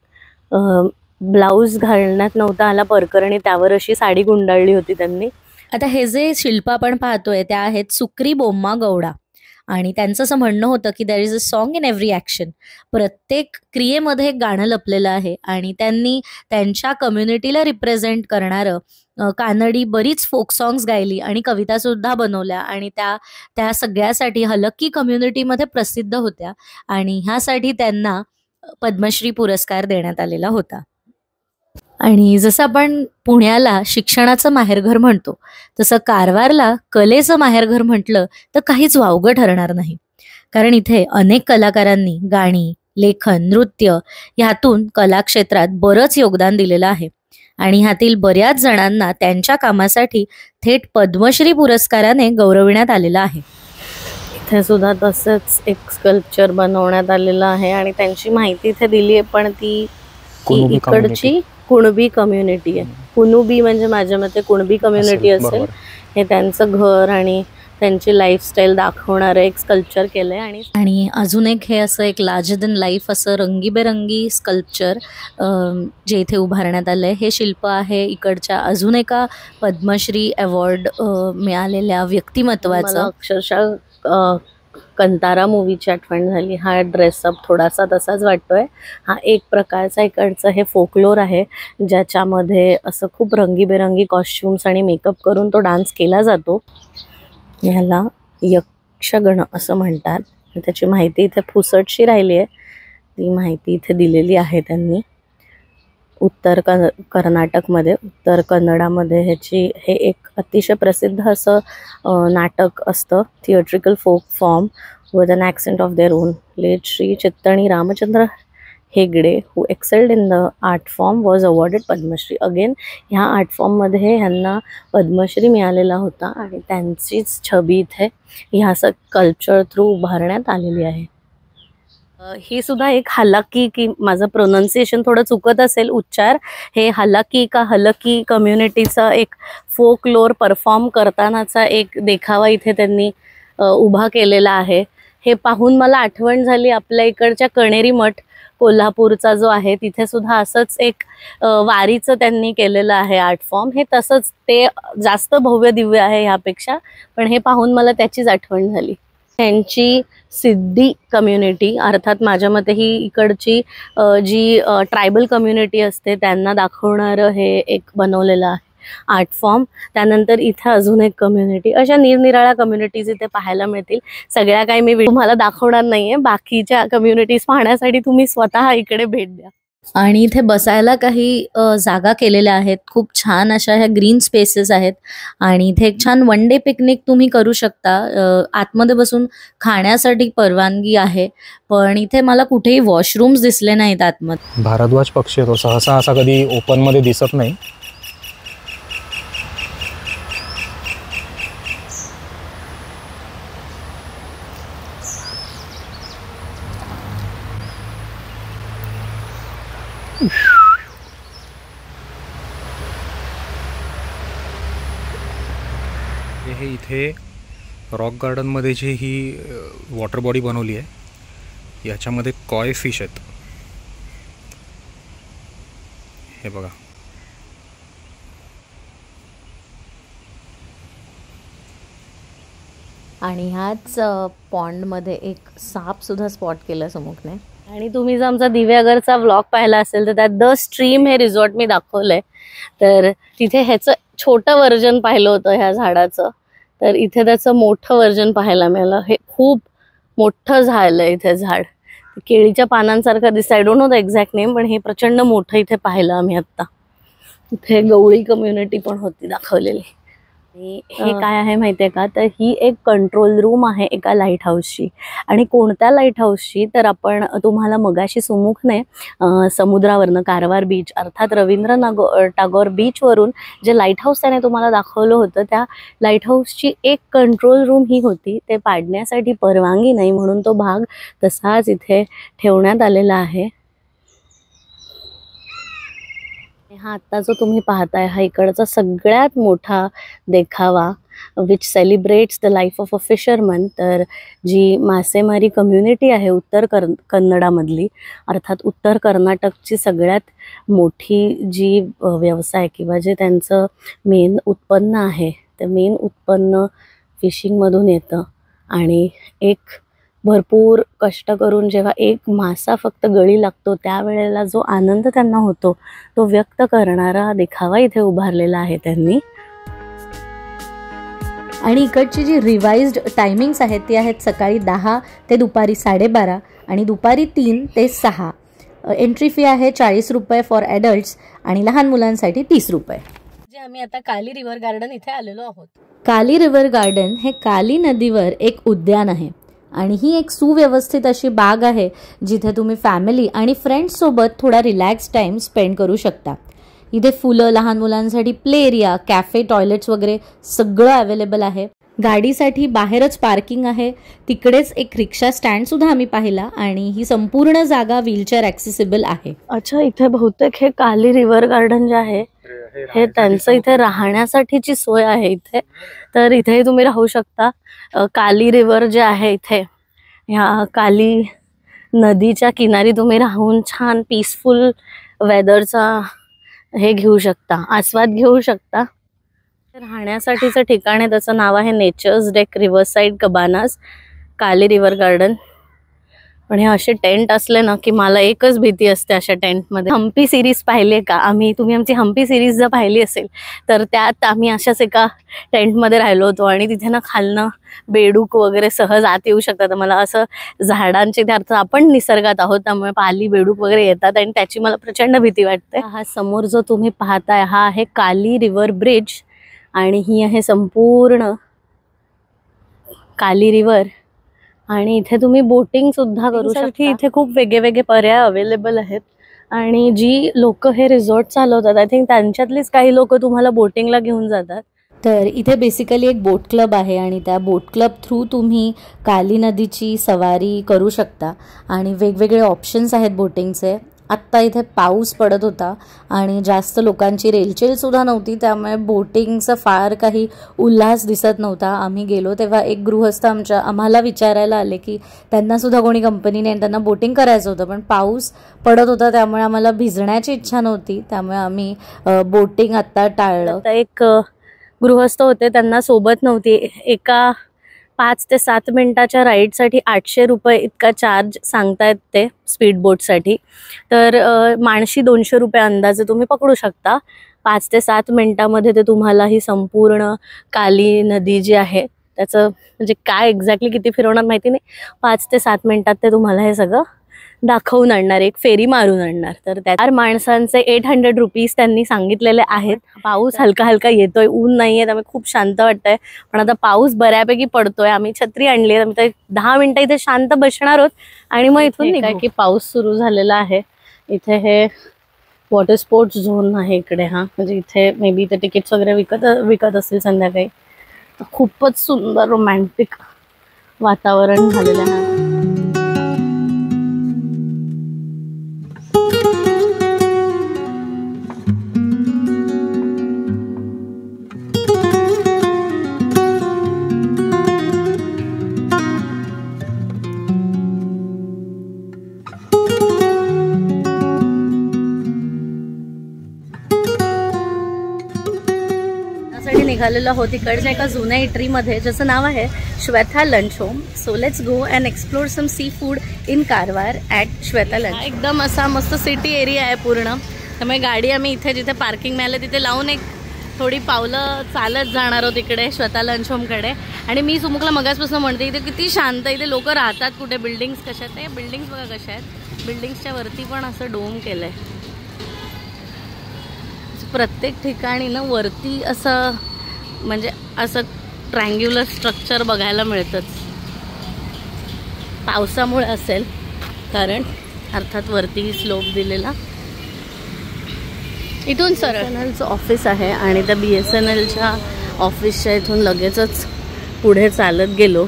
ब्लाऊज घालण्यात नव्हता आला परकर आणि त्यावर अशी साडी गुंडाळली होती त्यांनी. आता हे जे शिल्प आपण पाहतोय त्या आहेत सुक्री बोम्मा गौडा आणि त्यांचं असं म्हणणं होतं की there is a song in every action. प्रत्येक क्रियेमध्ये एक गाणं लपलेलं आहे आणि त्यांनी त्यांच्या कम्युनिटीला रिप्रेझेंट करणारं कानडी बरीच फोक सॉंग्स गायली आणि कविता सुद्धा बनवल्या आणि त्या सगळ्यासाठी हलक्की कम्युनिटीमध्ये प्रसिद्ध होत्या आणि ह्यासाठी त्यांना पद्मश्री पुरस्कार देण्यात आलेला होता. आणि जसं आपण पुण्याला शिक्षणाचं माहेरघर म्हणतो, तसं कारवारला कलेचं माहेरघर म्हटलं तर काहीच वावगं ठरणार नाही. कारण इथे अनेक कलाकारांनी गाणी, लेखन, नृत्य ह्यातून कलाक्षेत्रात बरंच योगदान दिलेलं आहे आणि ह्यातील बऱ्याच जणांना त्यांच्या कामासाठी थेट पद्मश्री पुरस्काराने गौरविण्यात आलेलं आहे. इथे सुद्धा तसंच एक स्कल्पचर बनवण्यात आलेलं आहे आणि त्यांची माहिती इथे दिली आहे, पण ती इकडची कुणबी कम्युनिटी आहे. कुणबी म्हणजे माझ्या मते कुणबी कम्युनिटी असेल. हे त्यांचं घर आणि त्यांची लाईफस्टाईल दाखवणारं एक स्कल्पचर केलंय. आणि अजून एक हे असं एक लार्जर दॅन लाईफ असं रंगीबेरंगी स्कल्पचर जे इथे उभारण्यात आलंय. हे शिल्प आहे इकडच्या अजून एका पद्मश्री अवॉर्ड मिळालेल्या व्यक्तिमत्वाचं. अक्षरशः कंतारा मूवीची आठवण झाली. हा ड्रेसअप थोडासा तसाच वाटतोय. हा एक प्रकारचा इकडचं हे फोकलोर आहे, ज्याच्यामध्ये असं खूप रंगीबेरंगी कॉस्ट्युम्स आणि मेकअप करून तो डान्स केला जातो. ह्याला यक्षगण असं म्हणतात. त्याची माहिती इथे पुसटशी राहिली आहे, ती माहिती इथे दिलेली आहे त्यांनी. उत्तर कर्नाटकमध्ये, उत्तर कन्नडामध्ये हे एक अतिशय प्रसिद्ध असं नाटक असतं, theatrical folk form with an accent of their own. Late Shri Chittani Ramachandra Hegde who excelled in the art form was awarded Padmashri. अगेन ह्या आर्ट फॉर्ममध्ये ह्यांना पद्मश्री मिळालेला होता आणि त्यांचीच छबी इथे ह्या कल्चर थ्रू उभारण्यात आलेली आहे. ही सुद्धा एक हलाकी, की माझं प्रोनाऊन्सिएशन थोडं चुकत असेल उच्चार, हे हलाकी का हलकी कम्युनिटीचा एक फोकलोर परफॉर्म करतानाचा एक देखावा इथे त्यांनी उभा केलेला आहे. हे पाहून मला आठवण झाली आपल्या इकडच्या कणेरी मठ कोल्हापूरचा जो आहे, तिथे सुद्धा असंच एक वारीचं त्यांनी केलेलं आहे आर्ट फॉर्म. हे तसंच, ते जास्त भव्य दिव्य आहे ह्यापेक्षा, पण हे पाहून मला त्याचीच आठवण झाली. त्यांची सिद्धी कम्युनिटी, अर्थात माझ्या मते ही इकडची जी ट्रायबल कम्युनिटी असते त्यांना दाखवणारं हे एक बनवलेलं आहे आर्ट फॉर्म. त्यानंतर इथे अजून एक कम्युनिटी, अशा निरनिराळ्या कम्युनिटीज इथे पाहायला मिळतील. सगळ्या काही मी तुम्हाला दाखवणार नाहीये. बाकीच्या कम्युनिटीज पाहण्यासाठी तुम्ही स्वतः इकडे भेट द्या. आणि इथे बसायला काही जागा केलेल्या आहेत. खूप छान अशा ह्या ग्रीन स्पेसेस आहेत आणि इथे एक छान वन डे पिकनिक तुम्ही करू शकता. आतमध्ये बसून खाण्यासाठी परवानगी आहे, पण इथे मला कुठेही वॉशरूम्स दिसले नाहीत आतमध्ये. भारद्वाज पक्षी तो सहसा असा कधी ओपनमध्ये दिसत नाही. हे इथे रॉक गार्डनमध्ये जी ही वॉटर बॉडी बनवली आहे याच्यामध्ये कॉय फिश आहेत. हे बघा. आणि ह्याच पॉन्डमध्ये एक साप सुद्धा स्पॉट केला समुखने. आणि तुम्ही जर आमचा दिव्यागरचा व्लॉग पाहिला असेल तर त्यात द स्ट्रीम हे रिसॉर्ट मी दाखवलंय. तर तिथे ह्याचं छोटं व्हर्जन पाहिलं होतं ह्या झाडाचं, तर इथे त्याचं मोठं व्हर्जन पाहायला मिळालं. हे खूप मोठं झालं इथे झाड, केळीच्या पानांसारखं दिसतं. I don't know the exact name, पण हे प्रचंड मोठं इथे पाहिलं आम्ही आत्ता. इथे गवळी कम्युनिटी पण होती दाखवलेली. हे काय आहे माहितीये का, तर ही एक कंट्रोल रूम आहे एका लाईट हाऊसची. आणि कोणत्या लाईट हाऊसची, तर आपण तुम्हाला मगाशी सुमुखने समुद्रावरनं कारवार बीच अर्थात रवींद्र टागोर बीचवरून जे लाईट हाऊस त्याने तुम्हाला दाखवलं होतं, त्या लाईट हाऊसची एक कंट्रोल रूम ही होती. ते पाडण्यासाठी परवानगी नाही म्हणून तो भाग तसाच इथे ठेवण्यात आलेला आहे. हा आत्ता जो तुम्ही पाहताय हा इकडचा सगळ्यात मोठा देखावा which celebrates the life of a fisherman. तर जी मासेमारी कम्युनिटी आहे उत्तर कन्नडामधली, अर्थात उत्तर कर्नाटकची सगळ्यात मोठी जी व्यवसाय किंवा जे त्यांचं मेन उत्पन्न आहे, ते मेन उत्पन्न फिशिंगमधून येतं. आणि एक भरपूर कष्ट करून जेव्हा एक मासा फक्त गळी लागतो त्यावेळेला जो आनंद त्यांना होतो तो व्यक्त करणारा देखावा इथे उभारलेला आहे त्यांनी. आणि इकडची जी रिवाइज्ड टायमिंग्स आहेत ती आहेत सकाळी 10 ते दुपारी 12:30 आणि दुपारी 3 ते 6. एंट्री फी आहे 40 रुपये फॉर ॲडल्ट्स आणि लहान मुलांसाठी 30 रुपये. जे आम्ही आता काली रिव्हर गार्डन इथे आलेलो आहोत. काली रिव्हर गार्डन हे काली नदीवर एक उद्यान आहे आणि ही एक सुव्यवस्थित अशी बाग आहे जिथे तुम्ही फॅमिली आणि फ्रेंड्स सोबत थोडा रिलॅक्स टाइम स्पेंड करू शकता. इथे फुलं, लहान मुलांसाठी प्ले एरिया, कॅफे, टॉयलेट्स वगैरे सगळं अवेलेबल आहे. गाडीसाठी बाहेरच पार्किंग आहे. तिकडेच एक रिक्षा स्टँड सुद्धा आम्ही पाहिला आणि ही संपूर्ण जागा व्हीलचेअर ॲक्सेसिबल आहे. अच्छा, इथे बहुतेक हे काली रिव्हर गार्डन जे आहे हे त्यांचं इथे राहण्यासाठीची सोय आहे इथे. तर इथे तुम्ही राहू शकता. काली रिव्हर जे आहे इथे ह्या काली नदीच्या किनारी तुम्ही राहून छान पीसफुल वेदरचा हे घेऊ शकता, आस्वाद घेऊ शकता. राहण्यासाठीचं ठिकाण आहे त्याचं नाव आहे नेचर्स डेक रिव्हरसाईड कबानास काली रिव्हर गार्डन. पण हे असे टेंट असले ना की मला एकच भीती असते अशा टेंटमध्ये. हम्पी सिरीज पाहिली का तुम्ही आमची हम्पी सिरीज जर पाहिली असेल तर त्यात आम्ही अशाच एका टेंटमध्ये राहिलो होतो आणि तिथे ना खालनं बेडूक वगैरे सहज आत येऊ शकतात. मला असं झाडांचे अर्थ आपण निसर्गात आहोत त्यामुळे पाली बेडूक वगैरे येतात आणि त्याची मला प्रचंड भीती वाटते. हा समोर जो तुम्ही पाहताय हा आहे काली रिव्हर ब्रिज आणि ही आहे संपूर्ण काली रिव्हर. आणि इथे तुम्ही बोटिंग सुद्धा करू शकता. इथे खूप वेगवेगळे पर्याय अवेलेबल आहेत आणि जी लोक हे रिसॉर्ट चालवतात आय थिंक त्यांच्यातलीच काही लोक तुम्हाला बोटिंगला घेऊन जातात. तर इथे बेसिकली एक बोट क्लब आहे आणि त्या बोट क्लब थ्रू तुम्ही काली नदीची सवारी करू शकता आणि वेगवेगळे ऑप्शन्स आहेत बोटिंगचे. आत्ता इथे पाऊस पडत होता आणि जास्त लोकांची रेलचेल सुद्धा नव्हती त्यामुळे बोटिंगचा फार काही उल्हास दिसत नव्हता. आम्ही गेलो तेव्हा एक गृहस्थ आम्हाला विचारायला आले की त्यांना सुद्धा कोणी कंपनीने त्यांना बोटिंग करायचं होतं पण पाऊस पडत होता त्यामुळे आम्हाला भिजण्याची इच्छा नव्हती त्यामुळे आम्ही बोटिंग आत्ता टाळलं. एक गृहस्थ होते त्यांना सोबत नव्हती. एका 5 ते 7 मिनिटाच्या राईडसाठी 800 रुपये इतका चार्ज सांगतायत ते स्पीड बोटसाठी. तर माणशी 200 रुपये अंदाजे तुम्ही पकडू शकता. 5 ते 7 मिनिटामध्ये ते तुम्हाला ही संपूर्ण काली नदी जी आहे त्याचं म्हणजे काय एक्झॅक्टली किती फिरवणार माहिती नाही, 5 ते 7 मिनिटात ते तुम्हाला हे सगळं दाखवून आणणार, एक फेरी मारून आणणार. तर त्या 4 माणसांचे 800 रुपीज त्यांनी सांगितलेले आहेत. पाऊस हलका हलका येतोय, ऊन नाहीये, त्यामुळे खूप शांत वाटतंय. पण आता पाऊस बऱ्यापैकी पडतोय. आम्ही छत्री आणली आहे, आम्ही 10 मिनिटं इथे शांत बसणार आहोत आणि मग इथून निघू. की पाऊस सुरू झालेला आहे. इथे हे वॉटर स्पोर्ट्स झोन आहे इकडे. हा म्हणजे इथे मे बी इथे तिकीट्स वगैरे विकत असतील संध्याकाळी. तर खूपच सुंदर रोमॅन्टिक वातावरण झालेलं आहे. निघालेलो आहोत इकडच्या एका जुन्या इटरीमध्ये ज्याचं नाव आहे Shweta lunch home. So let's go and explore some seafood in Karwar at Shweta lunch. एकदम असा मस्त सिटी एरिया आहे पूर्ण. त्यामुळे गाडी आम्ही इथे जिथे पार्किंग मिळालं तिथे लावून एक थोडी पावलं चालत जाणार आहोत इकडे श्वेता लंच होमकडे. आणि मी सुमुखला मगासपासून म्हणते इथे किती शांत, इथे लोक राहतात कुठे, बिल्डिंग्स कशा आहेत. ते बिल्डिंग्स बघा कशा आहेत. बिल्डिंग्सच्या वरती पण असं डोम केलं आहे. प्रत्येक ठिकाणी ना वरती असं म्हणजे असं ट्रायंग्युलर स्ट्रक्चर बघायला मिळतंच. पावसामुळे असेल, कारण अर्थात वरती स्लोप दिलेला. इथून BSNLचं ऑफिस आहे आणि त्या BSNLच्या ऑफिसच्या इथून लगेचच पुढे चालत गेलो.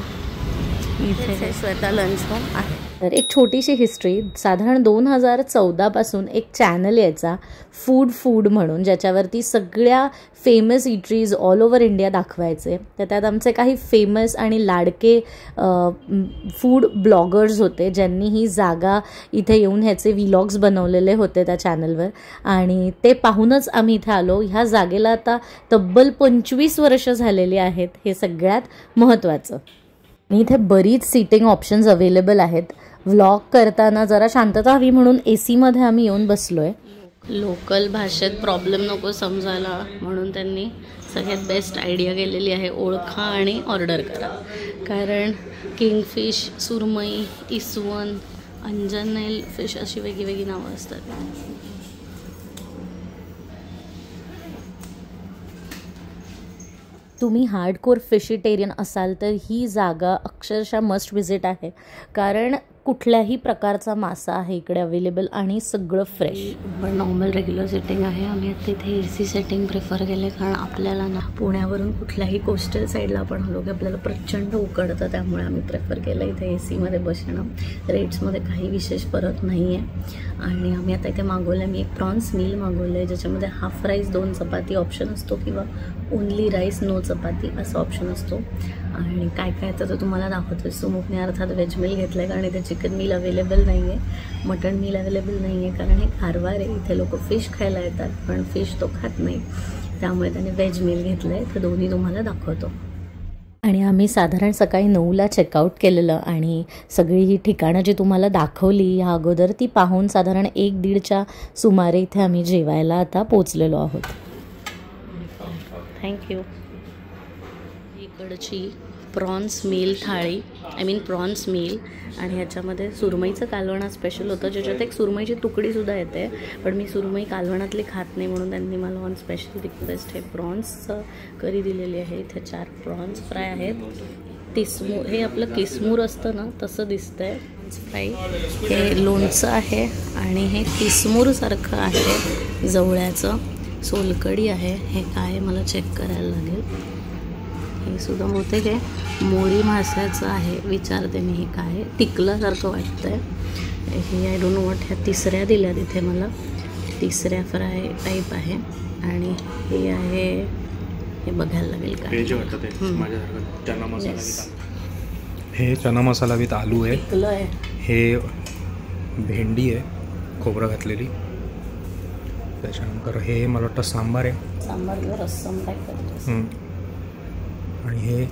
इथे श्वेता लंच होम आहे. तर एक छोटीशी हिस्ट्री. साधारण 2014 पासून एक चॅनल यायचा फूड म्हणून, ज्याच्यावरती सगळ्या famous eateries all over India दाखवायचे. तर त्यात आमचे काही फेमस आणि लाडके फूड ब्लॉगर्स होते, ज्यांनी ही जागा इथे येऊन ह्याचे व्लॉग्स बनवलेले होते त्या चॅनलवर. आणि ते पाहूनच आम्ही इथे आलो. ह्या जागेला आता तब्बल 25 वर्ष झालेली आहेत, हे सगळ्यात महत्त्वाचं. आणि इथे बरीच सीटिंग ऑप्शन्स अवेलेबल आहेत. व्लॉग करताना जरा शांतता हवी म्हणून AC मध्ये आम्ही येऊन बसलोय. लोकल भाषेत प्रॉब्लेम नको समजायला म्हणून त्यांनी सगळ्यात बेस्ट आयडिया केलेली आहे, ओळखा आणि ऑर्डर करा. कारण किंगफिश, सुरमई, इसवण, अंजनेल फिश अशी वेगळी नावं असतात. तुम्ही हार्डकोर फिशिटेरियन असाल तर ही जागा अक्षरशः मस्ट विजिट आहे. कारण कुठल्याही प्रकारचा मासा आहे इकडे अवेलेबल आणि सगळं फ्रेश. पण नॉर्मल रेग्युलर सेटिंग आहे. आम्ही आता इथे AC सेटिंग प्रिफर केले, कारण आपल्याला ना पुण्यावरून कुठल्याही कोस्टल साईडला आपण आलो की आपल्याला प्रचंड उकडतं. त्यामुळे आम्ही प्रेफर केलं इथे AC बसणं. रेट्समध्ये काही विशेष फरक नाही आहे. आणि आम्ही आता इथे मागवलं, मी एक प्रॉन्स मील मागवलं आहे, ज्याच्यामध्ये हाफ राईस 2 चपाती ऑप्शन असतो किंवा ओनली राईस नो चपाती असा ऑप्शन असतो. आणि काय काय तर तुम्हाला दाखवतो. सुमुखने अर्थात व्हेज मील घेतलं आहे, कारण इथे चिकन मील अवेलेबल नाही आहे, मटन मील अवेलेबल नाही आहे. कारण हे कारवार आहे, इथे लोक फिश खायला येतात पण फिश तो खात नाही, त्यामुळे त्याने व्हेज मील घेतलं आहे. तर दोन्ही तुम्हाला दाखवतो. आणि आम्ही साधारण सकाळी 9ला चेकआउट केलेलं आणि सगळी ही ठिकाणं जी तुम्हाला दाखवली ह्या अगोदर ती पाहून साधारण 1-1:30च्या सुमारे इथे आम्ही जेवायला आता पोचलेलो आहोत. थँक्यू. इकडची प्रॉन्स मील थाळी, प्रॉन्स मील, आणि ह्याच्यामध्ये सुरमईचं कालवण स्पेशल होतं, ज्याच्यात एक सुरमईची तुकडीसुद्धा येते. पण मी सुरमई कालवणातली खात नाही म्हणून त्यांनी मला ऑन स्पेशल रिक्वेस्ट हे प्रॉन्सचं करी दिलेली आहे. इथे 4 प्रॉन्स फ्राय आहेत. हे आपलं किसमूर असतं ना तसं दिसतंय फ्राय. हे लोणचं आहे आणि हे किसमूरसारखं आहे जवळ्याचं. सोलकडी आहे. हे काय मला चेक करायला लागेल. हे सुद्धा होते काय मोरी माशाचं आहे, विचारते मी हे काय. टिकल्यासारखं वाटतंय हे. I don't know what. ह्या 3ऱ्या दिल्या तिथे मला, 3ऱ्या फ्राय टाईप आहे. आणि हे आहे, हे बघायला लागेल काय. हे चना मसाला विथ आलू आहे. हे भेंडी आहे खोबरं घातलेली. त्याच्यानंतर हे मला वाटतं सांबार आहे. सांबार रस्सम टाईप. आणि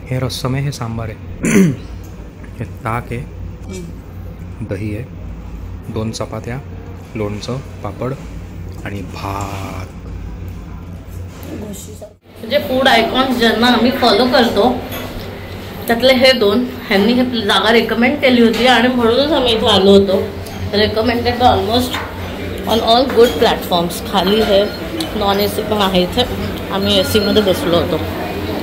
हे रस्सम आहे, हे सांबार आहे. हे ताक आहे, दही आहे, 2 चपात्या, लोणचं, पापड आणि भात. म्हणजे फूड आयकॉन्स ज्यांना आम्ही फॉलो करतो त्यातले हे 2 ह्यांनी हे जागा रेकमेंड केली होती आणि म्हणूनच आम्ही इथे आलो होतो. Recommended almost on all good platforms. खाली हे नॉन AC पण आहे इथे. आम्ही AC मध्ये बसलो होतो.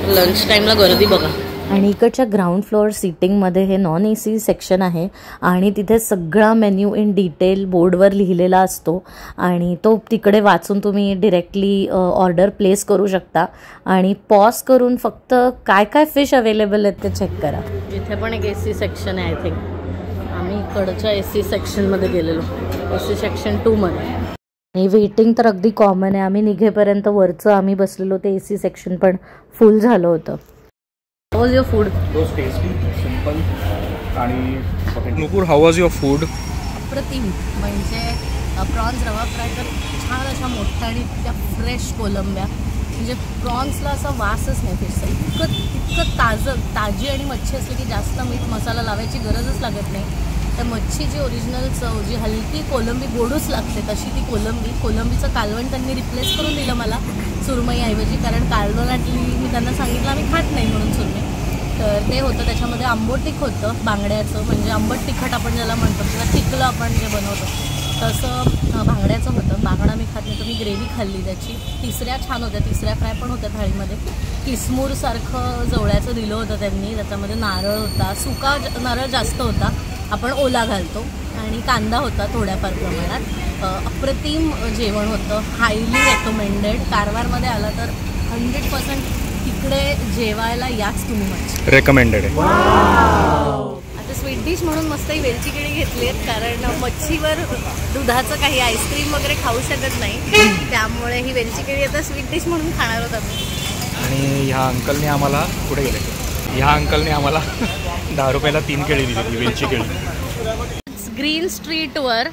लंच टाईमला गर्दी बघा. आणि इकडच्या ग्राउंड फ्लोअर सीटिंगमध्ये हे नॉन AC सेक्शन आहे आणि तिथे सगळा मेन्यू इन डिटेल बोर्डवर लिहिलेला असतो आणि तो तिकडे वाचून तुम्ही डिरेक्टली ऑर्डर प्लेस करू शकता आणि पॉज करून फक्त काय काय फिश अवेलेबल आहेत ते चेक करा. इथे पण एक AC सेक्शन आहे. आय थिंक आम्ही इकडच्या AC सेक्शनमध्ये गेलेलो, AC सेक्शन 2 मध्ये. आणि वेटिंग तर अगदी कॉमन आहे. आम्ही निघेपर्यंत वरचं आम्ही बसलेलो ते AC सेक्शन पण फुल झालं होतं. How was your food? It was tasty, simple आणि Nupur, how was your food? अप्रतिम. म्हणजे प्रॉन्स रवा फ्राय तर छान अशा मोठ्या आणि त्या फ्रेश कोलंब्या. म्हणजे प्रॉन्सला असा वासच नाही फिशचा. इतकं ताजी आणि मच्छी असली की जास्त मीठ मसाला लावायची गरजच लागत नाही. तर मच्छीची ओरिजिनल चव जी हलकी कोलंबी गोडूच लागते तशी ती कोलंबीचं कालवण त्यांनी रिप्लेस करून दिलं मला सुरमईऐवजी. कारण कालवणातली मी त्यांना सांगितलं आम्ही खात नाही म्हणून सुरमई. तर ते होतं. त्याच्यामध्ये आंबट तिख होतं बांगड्याचं, म्हणजे आंबट तिखट आपण ज्याला म्हणतो किंवा तिखलं आपण जे बनवतो तसं बांगड्याचं होतं. बांगडा मी खात नाही तर मी ग्रेव्ही खाल्ली त्याची. तिसऱ्या छान होत्या, तिसऱ्या फ्राय पण होत्या थाळीमध्ये. किसमूरसारखं जवळ्याचं दिलं होतं त्यांनी. त्याच्यामध्ये नारळ होता, सुका नारळ जास्त होता, आपण ओला घालतो, आणि कांदा होता थोड्याफार प्रमाणात. अप्रतिम जेवण होतं. Highly recommended. कारवारमध्ये आला तर 100% तिकडे जेवायला याच तुम्ही. मच्छी रेकमेंडेड आहे. आता स्वीट डिश म्हणून मस्त ही वेलची केळी घेतली आहेत कारण मच्छीवर दुधाचं काही आईस्क्रीम वगैरे खाऊ शकत नाही, त्यामुळे ही वेलची केळी आता स्वीट डिश म्हणून खाणार होत आम्ही. आणि ह्या अंकलने आम्हाला कुठे गेले, ह्या अंकलने आम्हाला 10 रुपयाला 3 केळी दिली, वेलची केळी. ग्रीन स्ट्रीटवर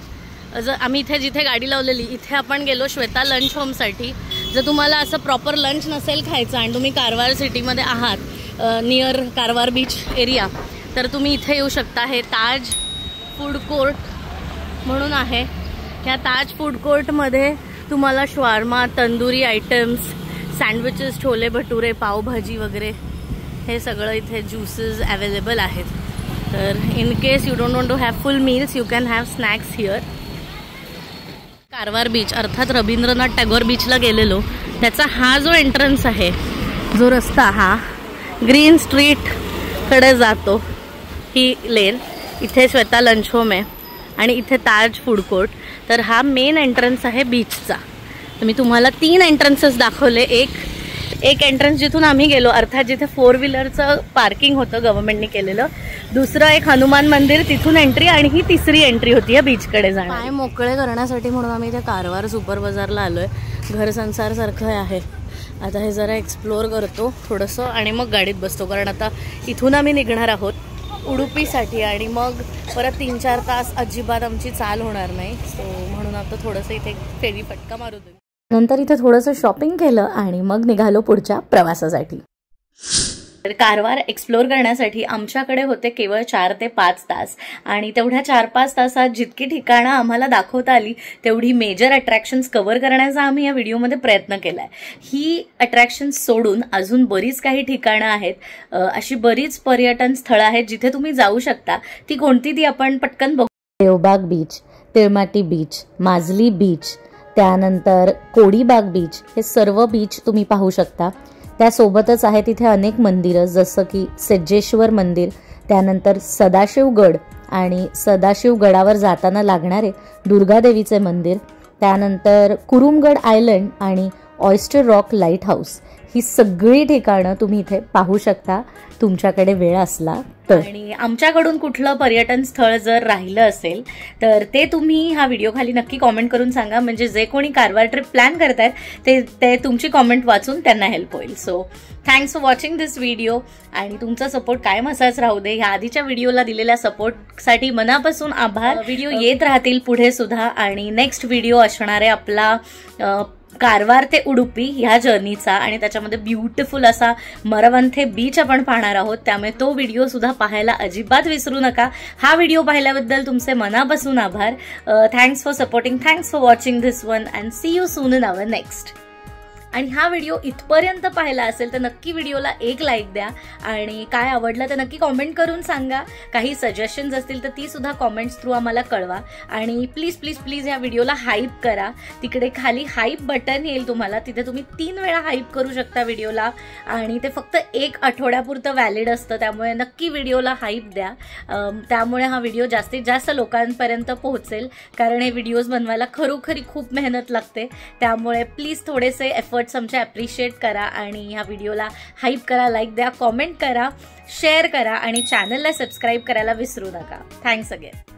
आम्ही इथे जिथे गाडी लावलेली इथे आपण गेलो श्वेता लंच होमसाठी. जर तुम्हाला असं प्रॉपर लंच नसेल खायचं आणि तुम्ही कारवार सिटीमध्ये आहात नियर कारवार बीच एरिया तर तुम्ही इथे येऊ शकता. हे ताज फूड कोर्ट म्हणून आहे. ह्या ताज फूड कोर्टमध्ये तुम्हाला shawarma, tandoori items, sandwiches, chole bhature, pav bhaji वगैरे हे सगळं इथे ज्यूसेस अवेलेबल आहेत. तर in case you don't want to have full meals you can have snacks here. Karwar beach अर्थात रवींद्रनाथ टागोर बीचला गेलेलो त्याचा हा जो एंट्रन्स आहे, जो रस्ता हा ग्रीन स्ट्रीटकडे जातो, ही लेन, इथे श्वेता लंच होम आहे आणि इथे ताज फूड कोर्ट. तर हा मेन एंट्रन्स आहे बीचचा. तर मी तुम्हाला 3 एंट्रन्सेस दाखवले. एक एंट्रन्स जिथून आम्ही गेलो अर्थात जिथे 4 व्हीलरचं पार्किंग होतं गव्हर्नमेंटने केलेलं. दुसरं एक हनुमान मंदिर, तिथून एंट्री, आणि ही तिसरी एंट्री होती या बीचकडे जाणं. पाय मोकळे करण्यासाठी म्हणून आम्ही इथे कारवार सुपर बाजारला आलोय. घर संसार सारखं आहे. आता हे जरा एक्सप्लोअर करतो थोडंसं आणि मग गाडीत बसतो, कारण आता इथून आम्ही निघणार आहोत उडुपीसाठी आणि मग परत 3-4 तास अजिबात आमची चाल होणार नाही. सो म्हणून आता थोडंसं इथे फेरी फटका मारू दे. नंतर इथे थोडंसं शॉपिंग केलं आणि मग निघालो पुढच्या प्रवासासाठी. तर कारवार एक्सप्लोअर करण्यासाठी आमच्याकडे होते केवळ 4 ते 5 तास आणि तेवढ्या 4-5 तासात जितकी ठिकाणं आम्हाला दाखवता आली तेवढी मेजर अट्रॅक्शन्स कव्हर करण्याचा आम्ही या व्हिडिओमध्ये प्रयत्न केला आहे. ही अट्रॅक्शन्स सोडून अजून बरीच काही ठिकाणं आहेत, अशी बरीच पर्यटन स्थळं आहेत जिथे तुम्ही जाऊ शकता. ती कोणती ती आपण पटकन बघू. देवबाग बीच, तिळमाटी बीच, माजली बीच, त्यानंतर कोडीबाग बीच, हे सर्व बीच तुम्ही पाहू शकता. त्यासोबतच आहे तिथे अनेक मंदिरं, जसं की सज्जेश्वर मंदिर, त्यानंतर सदाशिवगड आणि सदाशिवगडावर जाताना लागणारे दुर्गादेवीचे मंदिर, त्यानंतर कुरुमगड आयलंड आणि ऑयस्टर रॉक लाईट हाऊस. ही सगळी ठिकाणं तुम्ही इथे पाहू शकता तुमच्याकडे वेळ असला तर. आणि आमच्याकडून कुठलं पर्यटन स्थळ जर राहिलं असेल तर ते तुम्ही हा व्हिडिओ खाली नक्की कॉमेंट करून सांगा, म्हणजे जे कोणी कारवार ट्रिप प्लॅन करतायत ते तुमची कॉमेंट वाचून त्यांना हेल्प होईल. So thanks for watching this video आणि तुमचा सपोर्ट कायम असाच राहू दे. ह्या आधीच्या व्हिडिओला दिलेल्या सपोर्टसाठी मनापासून आभार. व्हिडिओ येत राहतील पुढे सुद्धा आणि नेक्स्ट व्हिडिओ असणार आहे आपला कारवार ते उडुपी ह्या जर्नीचा आणि त्याच्यामध्ये ब्युटिफुल असा मरवंथे बीच आपण पाहणार आहोत. त्यामुळे तो व्हिडिओ सुद्धा पाहायला अजिबात विसरू नका. हा व्हिडिओ पाहिल्याबद्दल तुमचे मनापासून आभार. Thanks for supporting, thanks for watching this one and see you soon in our next. आणि हा व्हिडिओ इथपर्यंत पाहिला असेल तर नक्की व्हिडिओला एक लाईक द्या आणि काय आवडलं तर नक्की कॉमेंट करून सांगा. काही सजेशन्स असतील तर ती सुद्धा कॉमेंट्स थ्रू आम्हाला कळवा. आणि प्लीज प्लीज प्लीज या व्हिडिओला हाईप करा. तिकडे खाली हाईप बटन येईल तुम्हाला, तिथे तुम्ही 3 वेळा हाईप करू शकता व्हिडिओला आणि ते फक्त 1 आठवड्यापुरतं व्हॅलिड असतं. त्यामुळे नक्की व्हिडिओला हाईप द्या. त्यामुळे हा व्हिडिओ जास्तीत जास्त लोकांपर्यंत पोहोचेल, कारण हे व्हिडिओज बनवायला खरोखरी खूप मेहनत लागते. त्यामुळे प्लीज थोडेसे एफर्ट्स आमचे ॲप्रिशिएट करा आणि ह्या व्हिडिओला हाईप करा, लाईक द्या, कॉमेंट करा, शेअर करा आणि चॅनलला सबस्क्राईब करायला विसरू नका. Thanks again.